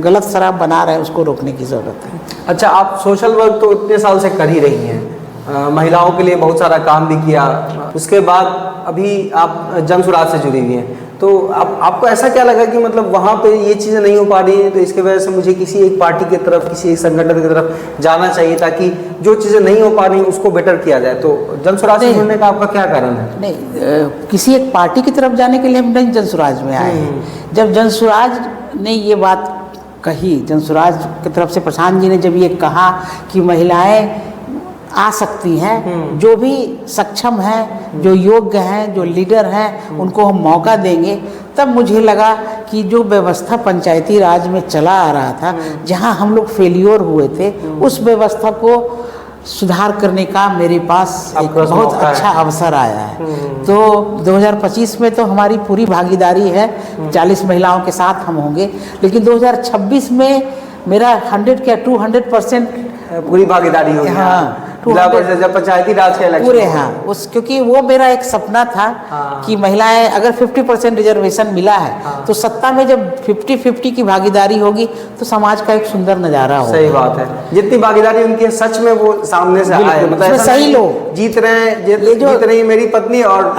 [SPEAKER 1] गलत शराब बना रहे हैं उसको रोकने की ज़रूरत है।
[SPEAKER 2] अच्छा, आप सोशल वर्क तो इतने साल से कर ही रही हैं, महिलाओं के लिए बहुत सारा काम भी किया, उसके बाद अभी आप जनसुराज से जुड़ी हुई हैं, तो आपको ऐसा क्या लगा कि मतलब वहाँ पे ये चीज़ें नहीं हो पा रही हैं, तो इसके वजह से मुझे किसी एक पार्टी की तरफ, किसी एक संगठन की तरफ जाना चाहिए ताकि जो चीज़ें नहीं हो पा रही उसको बेटर किया जाए। तो जनसुराज से जुड़ने का आपका क्या कारण है?
[SPEAKER 1] नहीं, किसी एक पार्टी की तरफ जाने के लिए हम नहीं जनसुराज में आए हैं। जब जनसुराज ने ये बात कही, जनसुराज की तरफ से प्रशांत जी ने जब ये कहा कि महिलाएं आ सकती हैं, जो भी सक्षम हैं, जो योग्य हैं, जो लीडर हैं, उनको हम मौका देंगे, तब मुझे लगा कि जो व्यवस्था पंचायती राज में चला आ रहा था, जहां हम लोग फेलियर हुए थे, उस व्यवस्था को सुधार करने का मेरे पास एक बहुत अच्छा अवसर आया है। तो 2025 में तो हमारी पूरी भागीदारी है, 40 महिलाओं के साथ हम होंगे, लेकिन 2026 में मेरा 100 क्या 200%
[SPEAKER 2] पूरी भागीदारी होगी।
[SPEAKER 1] हाँ,
[SPEAKER 2] जिला परिषद जब पंचायती राज का इलेक्शन
[SPEAKER 1] पूरे, हाँ, उस क्योंकि वो मेरा एक सपना था कि महिलाएं अगर 50% रिजर्वेशन मिला है तो सत्ता में जब 50-50 की भागीदारी होगी तो समाज का एक सुंदर नजारा होगा।
[SPEAKER 2] सही बात है, जितनी भागीदारी उनकी है सच में वो सामने से आए, मतलब
[SPEAKER 1] सही लोग
[SPEAKER 2] जीत रहे हैं, जीत रही मेरी पत्नी और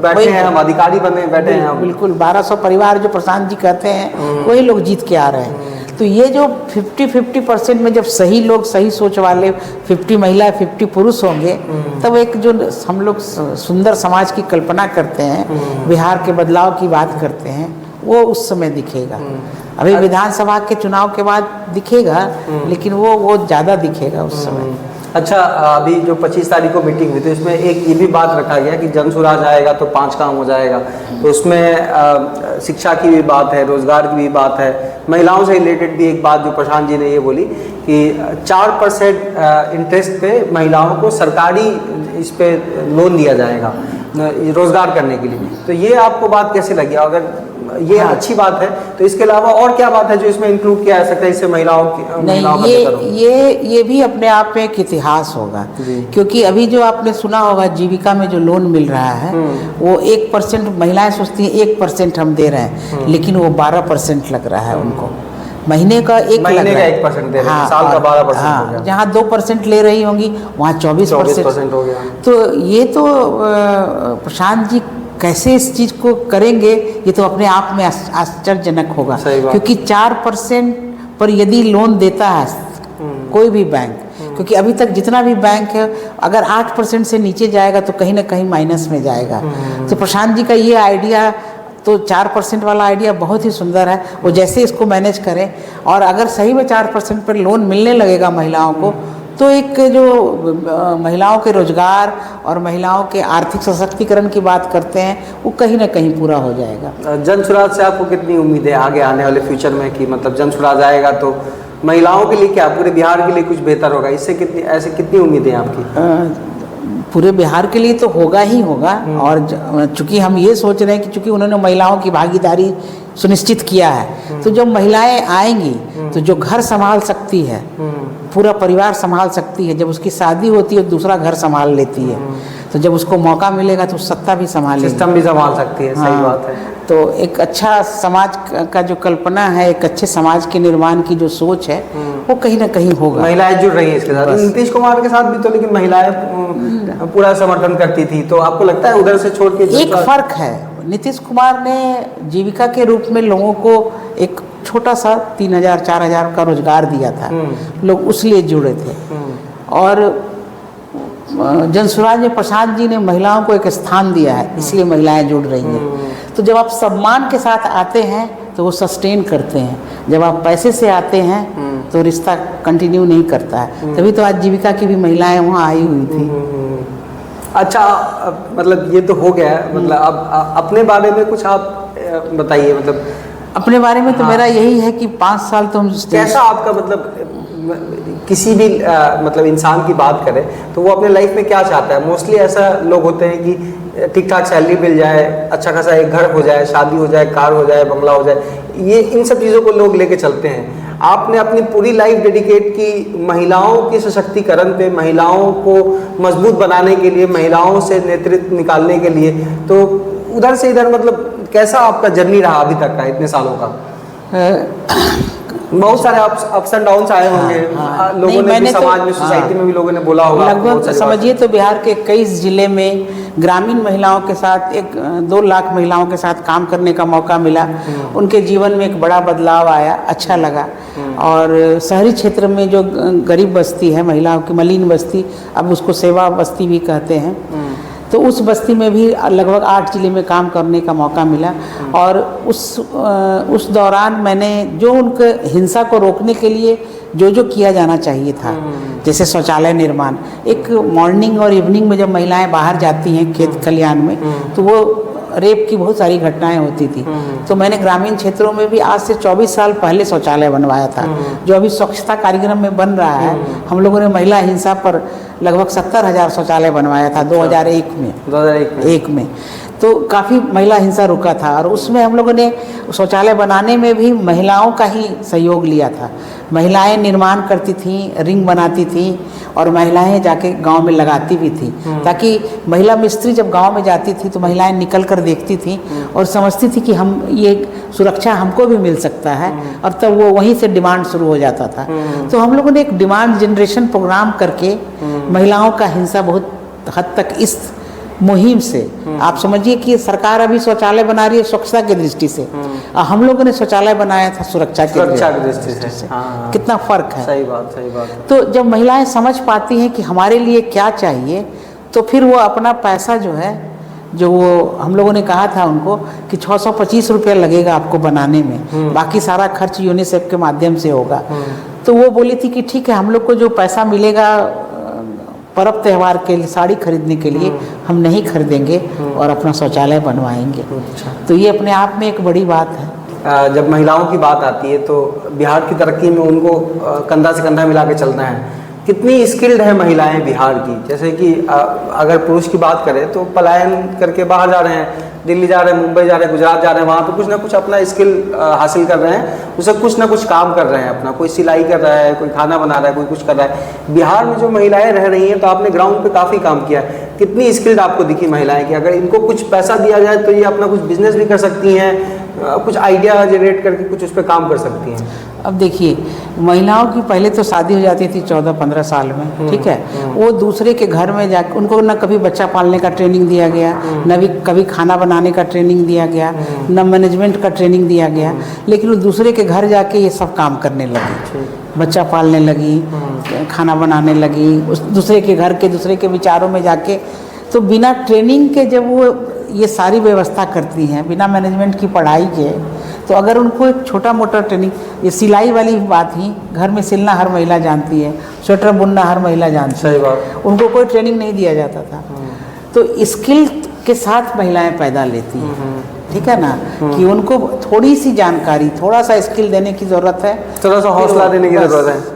[SPEAKER 2] बैठे हैं हम अधिकारी बने बैठे हैं हम।
[SPEAKER 1] बिल्कुल 1200 परिवार जो प्रशांत जी कहते हैं वही लोग जीत के आ रहे हैं। तो ये जो 50-50% में जब सही लोग, सही सोच वाले 50 महिला 50 पुरुष होंगे तब एक जो हम लोग सुंदर समाज की कल्पना करते हैं, बिहार के बदलाव की बात करते हैं, वो उस समय दिखेगा। अभी विधानसभा के चुनाव के बाद दिखेगा लेकिन वो ज़्यादा दिखेगा उस समय।
[SPEAKER 2] अच्छा, अभी जो 25 तारीख को मीटिंग हुई थी उसमें एक ये भी बात रखा गया कि जन सुराज आएगा तो 5 काम हो जाएगा, तो उसमें शिक्षा की भी बात है, रोजगार की भी बात है, महिलाओं से रिलेटेड भी एक बात जो प्रशांत जी ने ये बोली कि 4% इंटरेस्ट पे महिलाओं को सरकारी इस पे लोन दिया जाएगा रोजगार करने के लिए। तो ये आपको बात कैसे लगी? अगर ये अच्छी बात है तो इसके अलावा और क्या बात है जो इसमें इंक्लूड किया जा सकता है इससे महिलाओं
[SPEAKER 1] नहीं, ये भी अपने आप में एक इतिहास होगा, क्योंकि अभी जो आपने सुना होगा जीविका में जो लोन मिल रहा है वो 1%, महिलाएं सोचती हैं 1% हम दे रहे हैं, लेकिन वो 12% लग रहा है उनको। महीने का
[SPEAKER 2] 1% दे रहे हैं, साल का 12% हो गया।
[SPEAKER 1] जहाँ 2% ले रही होंगी वहाँ 24% हो गया। तो ये तो प्रशांत जी कैसे इस चीज़ को करेंगे ये तो अपने आप में आश्चर्यजनक होगा, क्योंकि 4% पर यदि लोन देता है कोई भी बैंक, क्योंकि अभी तक जितना भी बैंक है अगर 8% से नीचे जाएगा तो कहीं ना कहीं माइनस में जाएगा। तो प्रशांत जी का ये आइडिया, तो 4% वाला आइडिया बहुत ही सुंदर है। वो जैसे इसको मैनेज करें और अगर सही में 4% पर लोन मिलने लगेगा महिलाओं को तो एक जो महिलाओं के रोजगार और महिलाओं के आर्थिक सशक्तिकरण की बात करते हैं वो कहीं ना कहीं पूरा हो जाएगा।
[SPEAKER 2] जन सुराज से आपको कितनी उम्मीद है आगे आने वाले फ्यूचर में कि मतलब जन सुराज आएगा तो महिलाओं के लिए क्या, पूरे बिहार के लिए कुछ बेहतर होगा? इससे कितनी उम्मीदें हैं आपकी?
[SPEAKER 1] पूरे बिहार के लिए तो होगा ही होगा। और चूंकि हम ये सोच रहे हैं कि चूंकि उन्होंने महिलाओं की भागीदारी सुनिश्चित किया है तो जब महिलाएं आएंगी तो जो घर संभाल सकती है, पूरा परिवार संभाल सकती है, जब उसकी शादी होती है दूसरा घर संभाल लेती है, तो जब उसको मौका मिलेगा तो सत्ता भी संभालेगी,
[SPEAKER 2] सिस्टम भी संभाल सकती है। सही बात है।
[SPEAKER 1] तो एक अच्छा समाज का जो कल्पना है, एक अच्छे समाज के निर्माण की जो सोच है वो कहीं ना कहीं होगा।
[SPEAKER 2] महिलाएं जुड़ रही हैं इसके साथ। नीतीश कुमार के साथ भी तो लेकिन महिलाएं पूरा समर्थन करती थी, तो आपको लगता है उधर से छोड़ के
[SPEAKER 1] एक फर्क है, नीतीश कुमार ने जीविका के रूप में लोगों को एक छोटा सा 3000-4000 का रोजगार दिया था, लोग उस लिए जुड़े थे। और जनसुराज में प्रशांत जी ने महिलाओं को एक स्थान दिया है, इसलिए महिलाएं जुड़ रही हैं। तो जब आप सम्मान के साथ आते हैं तो वो सस्टेन करते हैं, जब आप पैसे से आते हैं तो रिश्ता कंटिन्यू नहीं करता है। तभी तो आज जीविका की भी महिलाएं वहाँ आई हुई थी।
[SPEAKER 2] अच्छा, मतलब ये तो हो गया, मतलब अब अपने बारे में कुछ आप बताइए। मतलब
[SPEAKER 1] अपने बारे में तो मेरा यही है कि 5 साल तो हम
[SPEAKER 2] कैसा आपका मतलब किसी भी मतलब इंसान की बात करें तो वो अपने लाइफ में क्या चाहता है? मोस्टली ऐसा लोग होते हैं कि ठीक ठाक सैलरी मिल जाए, अच्छा खासा एक घर हो जाए, शादी हो जाए, कार हो जाए, बंगला हो जाए, ये इन सब चीज़ों को लोग लेके चलते हैं। आपने अपनी पूरी लाइफ डेडिकेट की महिलाओं के सशक्तिकरण पे, महिलाओं को मजबूत बनाने के लिए, महिलाओं से नेतृत्व निकालने के लिए, तो उधर से इधर मतलब कैसा आपका जर्नी रहा अभी तक का, इतने सालों का? बहुत सारे अप्स एंड डाउन्स आए होंगे। लोगों ने भी समाज में, सोसाइटी में भी लोगों ने बोला होगा।
[SPEAKER 1] लगभग समझिए तो बिहार के 21 जिले में ग्रामीण महिलाओं के साथ 2 लाख महिलाओं के साथ काम करने का मौका मिला। उनके जीवन में एक बड़ा बदलाव आया, अच्छा लगा। और शहरी क्षेत्र में जो गरीब बस्ती है महिलाओं की, मलिन बस्ती, अब उसको सेवा बस्ती भी कहते हैं, तो उस बस्ती में भी लगभग 8 जिले में काम करने का मौका मिला। और उस दौरान मैंने जो उनके हिंसा को रोकने के लिए जो किया जाना चाहिए था, जैसे शौचालय निर्माण, एक मॉर्निंग और इवनिंग में जब महिलाएं बाहर जाती हैं खेत खलिहान में तो वो रेप की बहुत सारी घटनाएं होती थी। तो मैंने ग्रामीण क्षेत्रों में भी आज से 24 साल पहले शौचालय बनवाया था, जो अभी स्वच्छता कार्यक्रम में बन रहा है। हम लोगों ने महिला हिंसा पर लगभग 70,000 शौचालय बनवाया था 2001 में। तो काफ़ी महिला हिंसा रुका था। और उसमें हम लोगों ने शौचालय बनाने में भी महिलाओं का ही सहयोग लिया था। महिलाएं निर्माण करती थीं, रिंग बनाती थीं और महिलाएं जाके गांव में लगाती भी थी, ताकि महिला मिस्त्री जब गांव में जाती थी तो महिलाएं निकल कर देखती थीं और समझती थी कि हम ये सुरक्षा हमको भी मिल सकता है, और तब वो वहीं से डिमांड शुरू हो जाता था। तो हम लोगों ने एक डिमांड जनरेशन प्रोग्राम करके महिलाओं का हिंसा बहुत हद तक इस मुहिम से, आप समझिए कि सरकार अभी शौचालय बना रही है स्वच्छता की दृष्टि से, और हम लोगों ने शौचालय बनाया था सुरक्षा की दृष्टि से।
[SPEAKER 2] हाँ,
[SPEAKER 1] कितना फर्क है।
[SPEAKER 2] सही बात।
[SPEAKER 1] तो जब महिलाएं समझ पाती हैं कि हमारे लिए क्या चाहिए, तो फिर वो अपना पैसा जो है, जो वो हम लोगों ने कहा था उनको कि 625 रुपया लगेगा आपको बनाने में, बाकी सारा खर्च यूनिसेफ के माध्यम से होगा। तो वो बोली थी कि ठीक है, हम लोग को जो पैसा मिलेगा पर्व त्यौहार के लिए साड़ी खरीदने के लिए हम नहीं खरीदेंगे और अपना शौचालय बनवाएंगे। तो ये अपने आप में एक बड़ी बात है।
[SPEAKER 2] जब महिलाओं की बात आती है तो बिहार की तरक्की में उनको कंधा से कंधा मिला के चलना है। कितनी स्किल्ड है महिलाएं बिहार की? जैसे कि अगर पुरुष की बात करें तो पलायन करके बाहर जा रहे हैं, दिल्ली जा रहे हैं, मुंबई जा रहे हैं, गुजरात जा रहे हैं, वहाँ पे कुछ ना कुछ अपना स्किल हासिल कर रहे हैं, उसे कुछ ना कुछ काम कर रहे हैं अपना, कोई सिलाई कर रहा है, कोई खाना बना रहा है, कोई कुछ कर रहा है। बिहार में जो महिलाएं रह रही हैं, तो आपने ग्राउंड पे काफ़ी काम किया है, कितनी स्किल्ड आपको दिखी महिलाएं कि अगर इनको कुछ पैसा दिया जाए तो ये अपना कुछ बिजनेस भी कर सकती हैं, कुछ आइडिया जनरेट करके कुछ उस पर काम कर सकती हैं?
[SPEAKER 1] अब देखिए, महिलाओं की पहले तो शादी हो जाती थी 14-15 साल में, ठीक है, वो दूसरे के घर में जाकर उनको न कभी बच्चा पालने का ट्रेनिंग दिया गया, न भी कभी खाना बनाने का ट्रेनिंग दिया गया, न मैनेजमेंट का ट्रेनिंग दिया गया, लेकिन वो दूसरे के घर जाके ये सब काम करने लगी, बच्चा पालने लगी, खाना बनाने लगी, उस दूसरे के घर के दूसरे के विचारों में जाके। तो बिना ट्रेनिंग के जब वो ये सारी व्यवस्था करती हैं, बिना मैनेजमेंट की पढ़ाई के, तो अगर उनको एक छोटा मोटा ट्रेनिंग, ये सिलाई वाली बात ही, घर में सिलना हर महिला जानती है, स्वेटर बुनना हर महिला जानती है, उनको कोई ट्रेनिंग नहीं दिया जाता था। तो स्किल के साथ महिलाएं पैदा लेती हैं, ठीक है ना, कि उनको थोड़ी सी जानकारी, थोड़ा सा स्किल देने की ज़रूरत है,
[SPEAKER 2] थोड़ा सा हौसला देने की ज़रूरत है,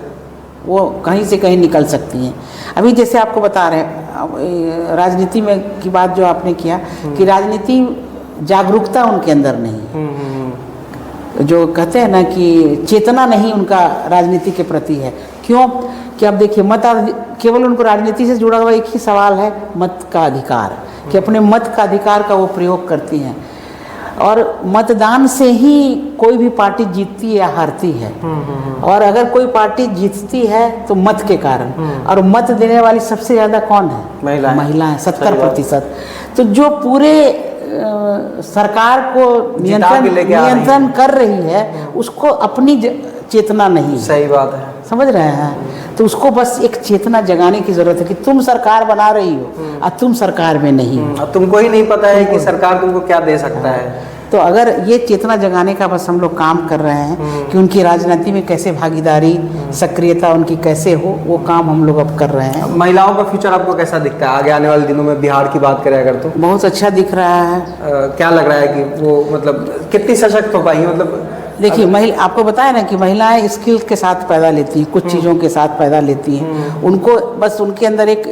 [SPEAKER 1] वो कहीं से कहीं निकल सकती हैं। अभी जैसे आपको बता रहे हैं राजनीति में की बात जो आपने किया कि राजनीति जागरूकता उनके अंदर नहीं, जो कहते हैं ना कि चेतना नहीं उनका राजनीति के प्रति है। क्यों? कि अब देखिए, मत केवल उनको राजनीति से जुड़ा हुआ एक ही सवाल है, मत का अधिकार, कि अपने मत का अधिकार का वो प्रयोग करती हैं, और मतदान से ही कोई भी पार्टी जीतती या हारती है, और अगर कोई पार्टी जीतती है तो मत के कारण, और मत देने वाली सबसे ज़्यादा कौन है? महिलाएं 70%। तो जो पूरे सरकार को नियंत्रण कर रही है, उसको अपनी चेतना नहीं है।
[SPEAKER 2] सही बात है,
[SPEAKER 1] समझ रहे हैं? तो उसको बस एक चेतना जगाने की जरूरत है कि तुम सरकार बना रही हो और तुम सरकार में नहीं हो,
[SPEAKER 2] तुमको ही नहीं पता है कि सरकार तुमको क्या दे सकता है।
[SPEAKER 1] तो अगर ये चेतना जगाने का बस हम लोग काम कर रहे हैं कि उनकी राजनीति में कैसे भागीदारी, सक्रियता उनकी कैसे हो, वो काम हम लोग अब कर रहे हैं।
[SPEAKER 2] महिलाओं का फ्यूचर आपको कैसा दिखता है आगे आने वाले दिनों में? बिहार की बात करें अगर तो
[SPEAKER 1] बहुत अच्छा दिख रहा है।
[SPEAKER 2] क्या लग रहा है कि वो मतलब कितनी सशक्त हो पाई? मतलब
[SPEAKER 1] देखिए, आपको बताया ना कि महिलाएं स्किल के साथ पैदा लेती हैं, कुछ चीज़ों के साथ पैदा लेती हैं। उनको बस उनके अंदर एक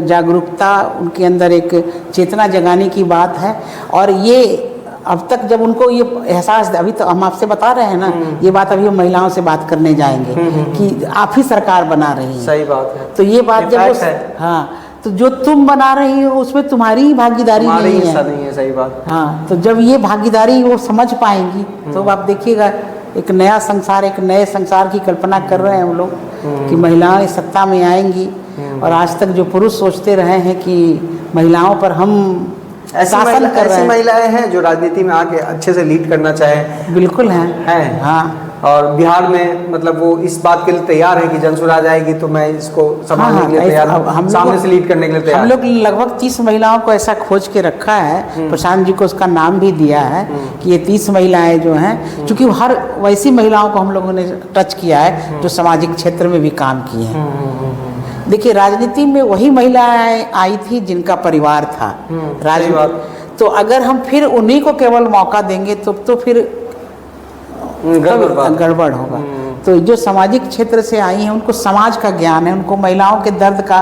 [SPEAKER 1] जागरूकता, उनके अंदर एक चेतना जगाने की बात है। और ये अब तक जब उनको ये एहसास, अभी तो हम आपसे बता रहे हैं ना, ये बात अभी हम महिलाओं से बात करने जाएंगे कि आप ही सरकार बना रही हैं।
[SPEAKER 2] सही बात है।
[SPEAKER 1] तो ये बात जब हाँ, तो जो तुम बना रही हो उसमें तुम्हारी ही भागीदारी नहीं है।
[SPEAKER 2] सही बात।
[SPEAKER 1] हाँ, तो जब ये भागीदारी वो समझ पाएंगी तो आप देखिएगा एक नया संसार, एक नए संसार की कल्पना कर रहे हैं हम लोग कि महिलाएं सत्ता में आएंगी। और आज तक जो पुरुष सोचते रहे हैं कि महिलाओं पर हम
[SPEAKER 2] ऐसी महिलाएं हैं जो राजनीति में आके अच्छे से लीड करना चाहे?
[SPEAKER 1] बिल्कुल हैं। हाँ,
[SPEAKER 2] और बिहार में मतलब वो इस बात के लिए तैयार है कि जनसुराज आएगी तो मैं इसको संभालने के लिए तैयार हूं, सामने से लीड करने के लिए तैयार।
[SPEAKER 1] हम लोग लगभग 30 महिलाओं को ऐसा खोज के रखा है, प्रशांत जी को उसका नाम भी दिया है कि ये 30 महिलाएं जो हैं, चूँकि हर वैसी महिलाओं को हम लोगों ने टच किया है जो सामाजिक क्षेत्र में भी काम किए हैं। देखिए, राजनीति में वही महिलाएं आई थी जिनका परिवार था राजनीति। तो अगर हम फिर उन्हीं को केवल मौका देंगे तो फिर गड़बड़ होगा। तो जो सामाजिक क्षेत्र से आई हैं उनको समाज का ज्ञान है, उनको महिलाओं के दर्द का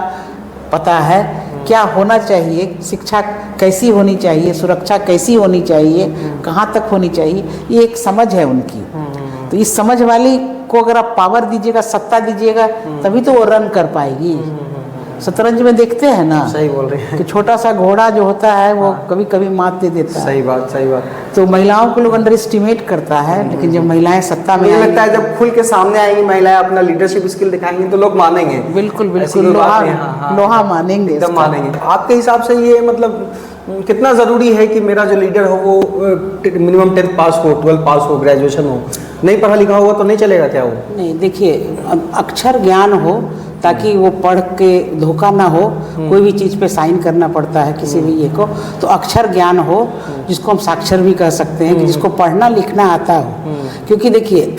[SPEAKER 1] पता है क्या होना चाहिए, शिक्षा कैसी होनी चाहिए, सुरक्षा कैसी होनी चाहिए, कहाँ तक होनी चाहिए, ये एक समझ है उनकी। तो इस समझ वाली को अगर आप पावर दीजिएगा, सत्ता दीजिएगा, तभी तो वो रन कर पाएगी। शतरंज में देखते हैं ना,
[SPEAKER 2] सही बोल रहे हैं
[SPEAKER 1] कि छोटा सा घोड़ा जो होता है वो कभी कभी मात दे देता है।
[SPEAKER 2] सही बात, सही बात।
[SPEAKER 1] तो महिलाओं को लोग अंडर एस्टिमेट करता है, लेकिन जब महिलाएं सत्ता में
[SPEAKER 2] मुझे
[SPEAKER 1] आएंगी,
[SPEAKER 2] लगता है जब खुल के सामने आएंगी महिलाएं, अपना लीडरशिप स्किल दिखाएंगी तो लोग मानेंगे।
[SPEAKER 1] बिल्कुल
[SPEAKER 2] ऐसी
[SPEAKER 1] बिल्कुल
[SPEAKER 2] कोई बात
[SPEAKER 1] लोहा
[SPEAKER 2] नहीं, हाँ, हाँ।
[SPEAKER 1] लोहा मानेंगे,
[SPEAKER 2] एकदम
[SPEAKER 1] इसका।
[SPEAKER 2] मानेंगे। आपके हिसाब से ये मतलब कितना ज़रूरी है कि मेरा जो लीडर हो वो मिनिमम 10th पास हो, 12th पास हो, ग्रेजुएशन हो, नहीं पढ़ा लिखा होगा तो नहीं चलेगा क्या वो?
[SPEAKER 1] नहीं, देखिए, अक्षर ज्ञान हो ताकि वो पढ़ के धोखा ना हो। कोई भी चीज़ पे साइन करना पड़ता है किसी भी ये को, तो अक्षर ज्ञान हो, जिसको हम साक्षर भी कह सकते हैं, कि जिसको पढ़ना लिखना आता हो। क्योंकि देखिए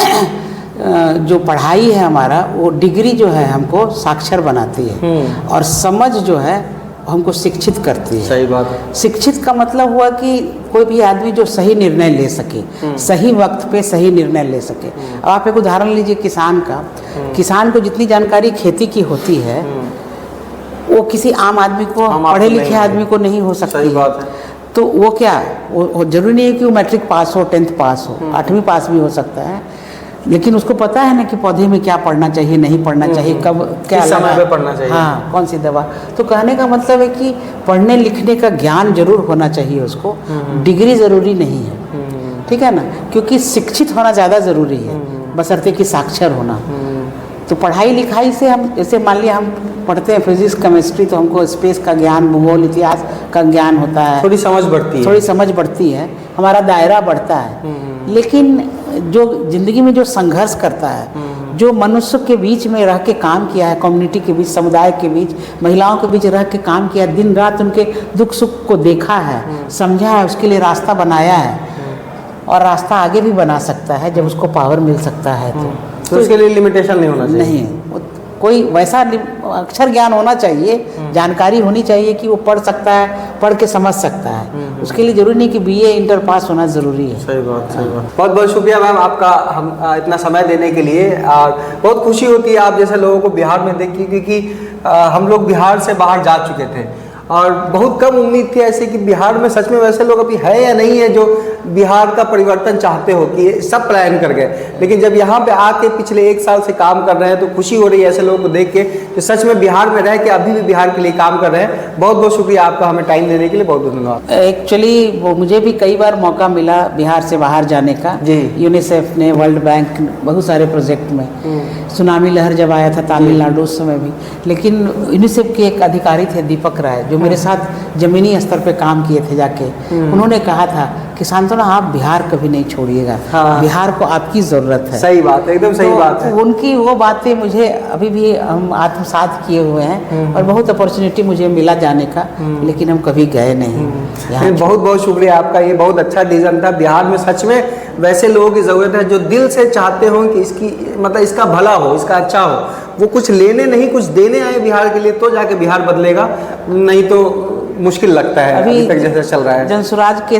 [SPEAKER 1] जो पढ़ाई है हमारा, वो डिग्री जो है हमको साक्षर बनाती है, और समझ जो है हमको शिक्षित करती है।
[SPEAKER 2] सही बात है।
[SPEAKER 1] शिक्षित का मतलब हुआ कि कोई भी आदमी जो सही निर्णय ले सके, सही वक्त पे सही निर्णय ले सके। अब आप एक उदाहरण लीजिए किसान का। किसान को जितनी जानकारी खेती की होती है, वो किसी आम आदमी को, पढ़े लिखे आदमी को नहीं हो सकती।
[SPEAKER 2] सही बात है।
[SPEAKER 1] तो वो क्या, वो जरूरी नहीं है कि वो मैट्रिक पास हो, 10th पास हो, 8वीं पास भी हो सकता है, लेकिन उसको पता है ना कि पौधे में क्या पढ़ना चाहिए, नहीं पढ़ना चाहिए, कब क्या
[SPEAKER 2] किस समय पे पढ़ना चाहिए,
[SPEAKER 1] हाँ, कौन सी दवा। तो कहने का मतलब है कि पढ़ने लिखने का ज्ञान जरूर होना चाहिए उसको, डिग्री जरूरी नहीं है, ठीक है ना, क्योंकि शिक्षित होना ज़्यादा ज़रूरी है, बशर्ते कि साक्षर होना। तो पढ़ाई लिखाई से हम, जैसे मान लिया हम पढ़ते हैं फिजिक्स केमिस्ट्री, तो हमको स्पेस का ज्ञान, भूगोल, इतिहास का ज्ञान होता है,
[SPEAKER 2] थोड़ी समझ बढ़ती है,
[SPEAKER 1] थोड़ी समझ बढ़ती है, हमारा दायरा बढ़ता है। लेकिन जो जिंदगी में जो संघर्ष करता है, जो मनुष्य के बीच में रह के काम किया है, कम्युनिटी के बीच, समुदाय के बीच, महिलाओं के बीच रह के काम किया, दिन रात उनके दुख सुख को देखा है, समझा है, उसके लिए रास्ता बनाया है, और रास्ता आगे भी बना सकता है जब उसको पावर मिल सकता है।
[SPEAKER 2] तो उसके लिए लिमिटेशन नहीं होना चाहिए।
[SPEAKER 1] नहीं, कोई वैसा अक्षर ज्ञान होना चाहिए, जानकारी होनी चाहिए कि वो पढ़ सकता है, पढ़ के समझ सकता है। उसके लिए जरूरी नहीं कि BA इंटर पास होना ज़रूरी है।
[SPEAKER 2] सही बात, सही बात। बहुत बहुत शुक्रिया मैम आपका, हम इतना समय देने के लिए। और बहुत खुशी होती है आप जैसे लोगों को बिहार में देख के, क्योंकि हम लोग बिहार से बाहर जा चुके थे और बहुत कम उम्मीद थी ऐसे कि बिहार में सच में वैसे लोग अभी है या नहीं है जो बिहार का परिवर्तन चाहते हो, कि ये सब प्लान कर गए। लेकिन जब यहाँ पे आके पिछले 1 साल से काम कर रहे हैं तो खुशी हो रही है ऐसे लोगों को देख के, जो सच में बिहार में रह के अभी भी बिहार के लिए काम कर रहे हैं। बहुत बहुत शुक्रिया आपका हमें टाइम देने के लिए, बहुत बहुत धन्यवाद।
[SPEAKER 1] एक्चुअली वो मुझे भी कई बार मौका मिला बिहार से बाहर जाने का।
[SPEAKER 2] जी।
[SPEAKER 1] यूनिसेफ ने, वर्ल्ड बैंक, बहुत सारे प्रोजेक्ट में, सुनामी लहर जब आया था तमिलनाडु उस समय भी। लेकिन यूनिसेफ के एक अधिकारी थे दीपक राय, जो मेरे साथ ज़मीनी स्तर पे काम किए थे जाके। उन्होंने कहा था कि शांतना आप बिहार कभी नहीं छोड़िएगा,
[SPEAKER 2] हाँ।
[SPEAKER 1] बिहार को आपकी ज़रूरत है।
[SPEAKER 2] सही बात है, एकदम सही
[SPEAKER 1] तो
[SPEAKER 2] बात है। उनकी
[SPEAKER 1] वो बातें मुझे अभी भी हम आत्मसात किए हुए हैं, और बहुत अपॉर्चुनिटी मुझे मिला जाने का, लेकिन हम कभी गए नहीं।
[SPEAKER 2] बहुत बहुत शुक्रिया आपका, ये बहुत अच्छा डिसीजन था। बिहार में सच में वैसे लोगों की ज़रूरत है जो दिल से चाहते हो कि इसकी मतलब इसका भला हो, इसका अच्छा हो। वो कुछ लेने नहीं, कुछ देने आए बिहार के लिए, तो जाके बिहार बदलेगा, नहीं तो मुश्किल लगता है अभी तक जैसे चल रहा है।
[SPEAKER 1] जनसुराज के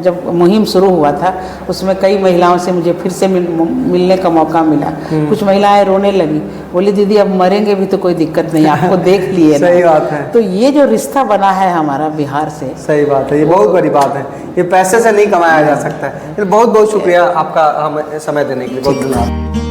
[SPEAKER 1] जब मुहिम शुरू हुआ था, उसमें कई महिलाओं से मुझे फिर से मिलने का मौका मिला। कुछ महिलाएं रोने लगी, बोली दीदी अब मरेंगे भी तो कोई दिक्कत नहीं, आपको देख लिए ना।
[SPEAKER 2] सही बात है।
[SPEAKER 1] तो ये जो रिश्ता बना है हमारा बिहार से,
[SPEAKER 2] सही बात है, ये बहुत बड़ी बात है, ये पैसे से नहीं कमाया जा सकता है। बहुत बहुत शुक्रिया आपका हमें समय देने के लिए, बहुत धन्यवाद।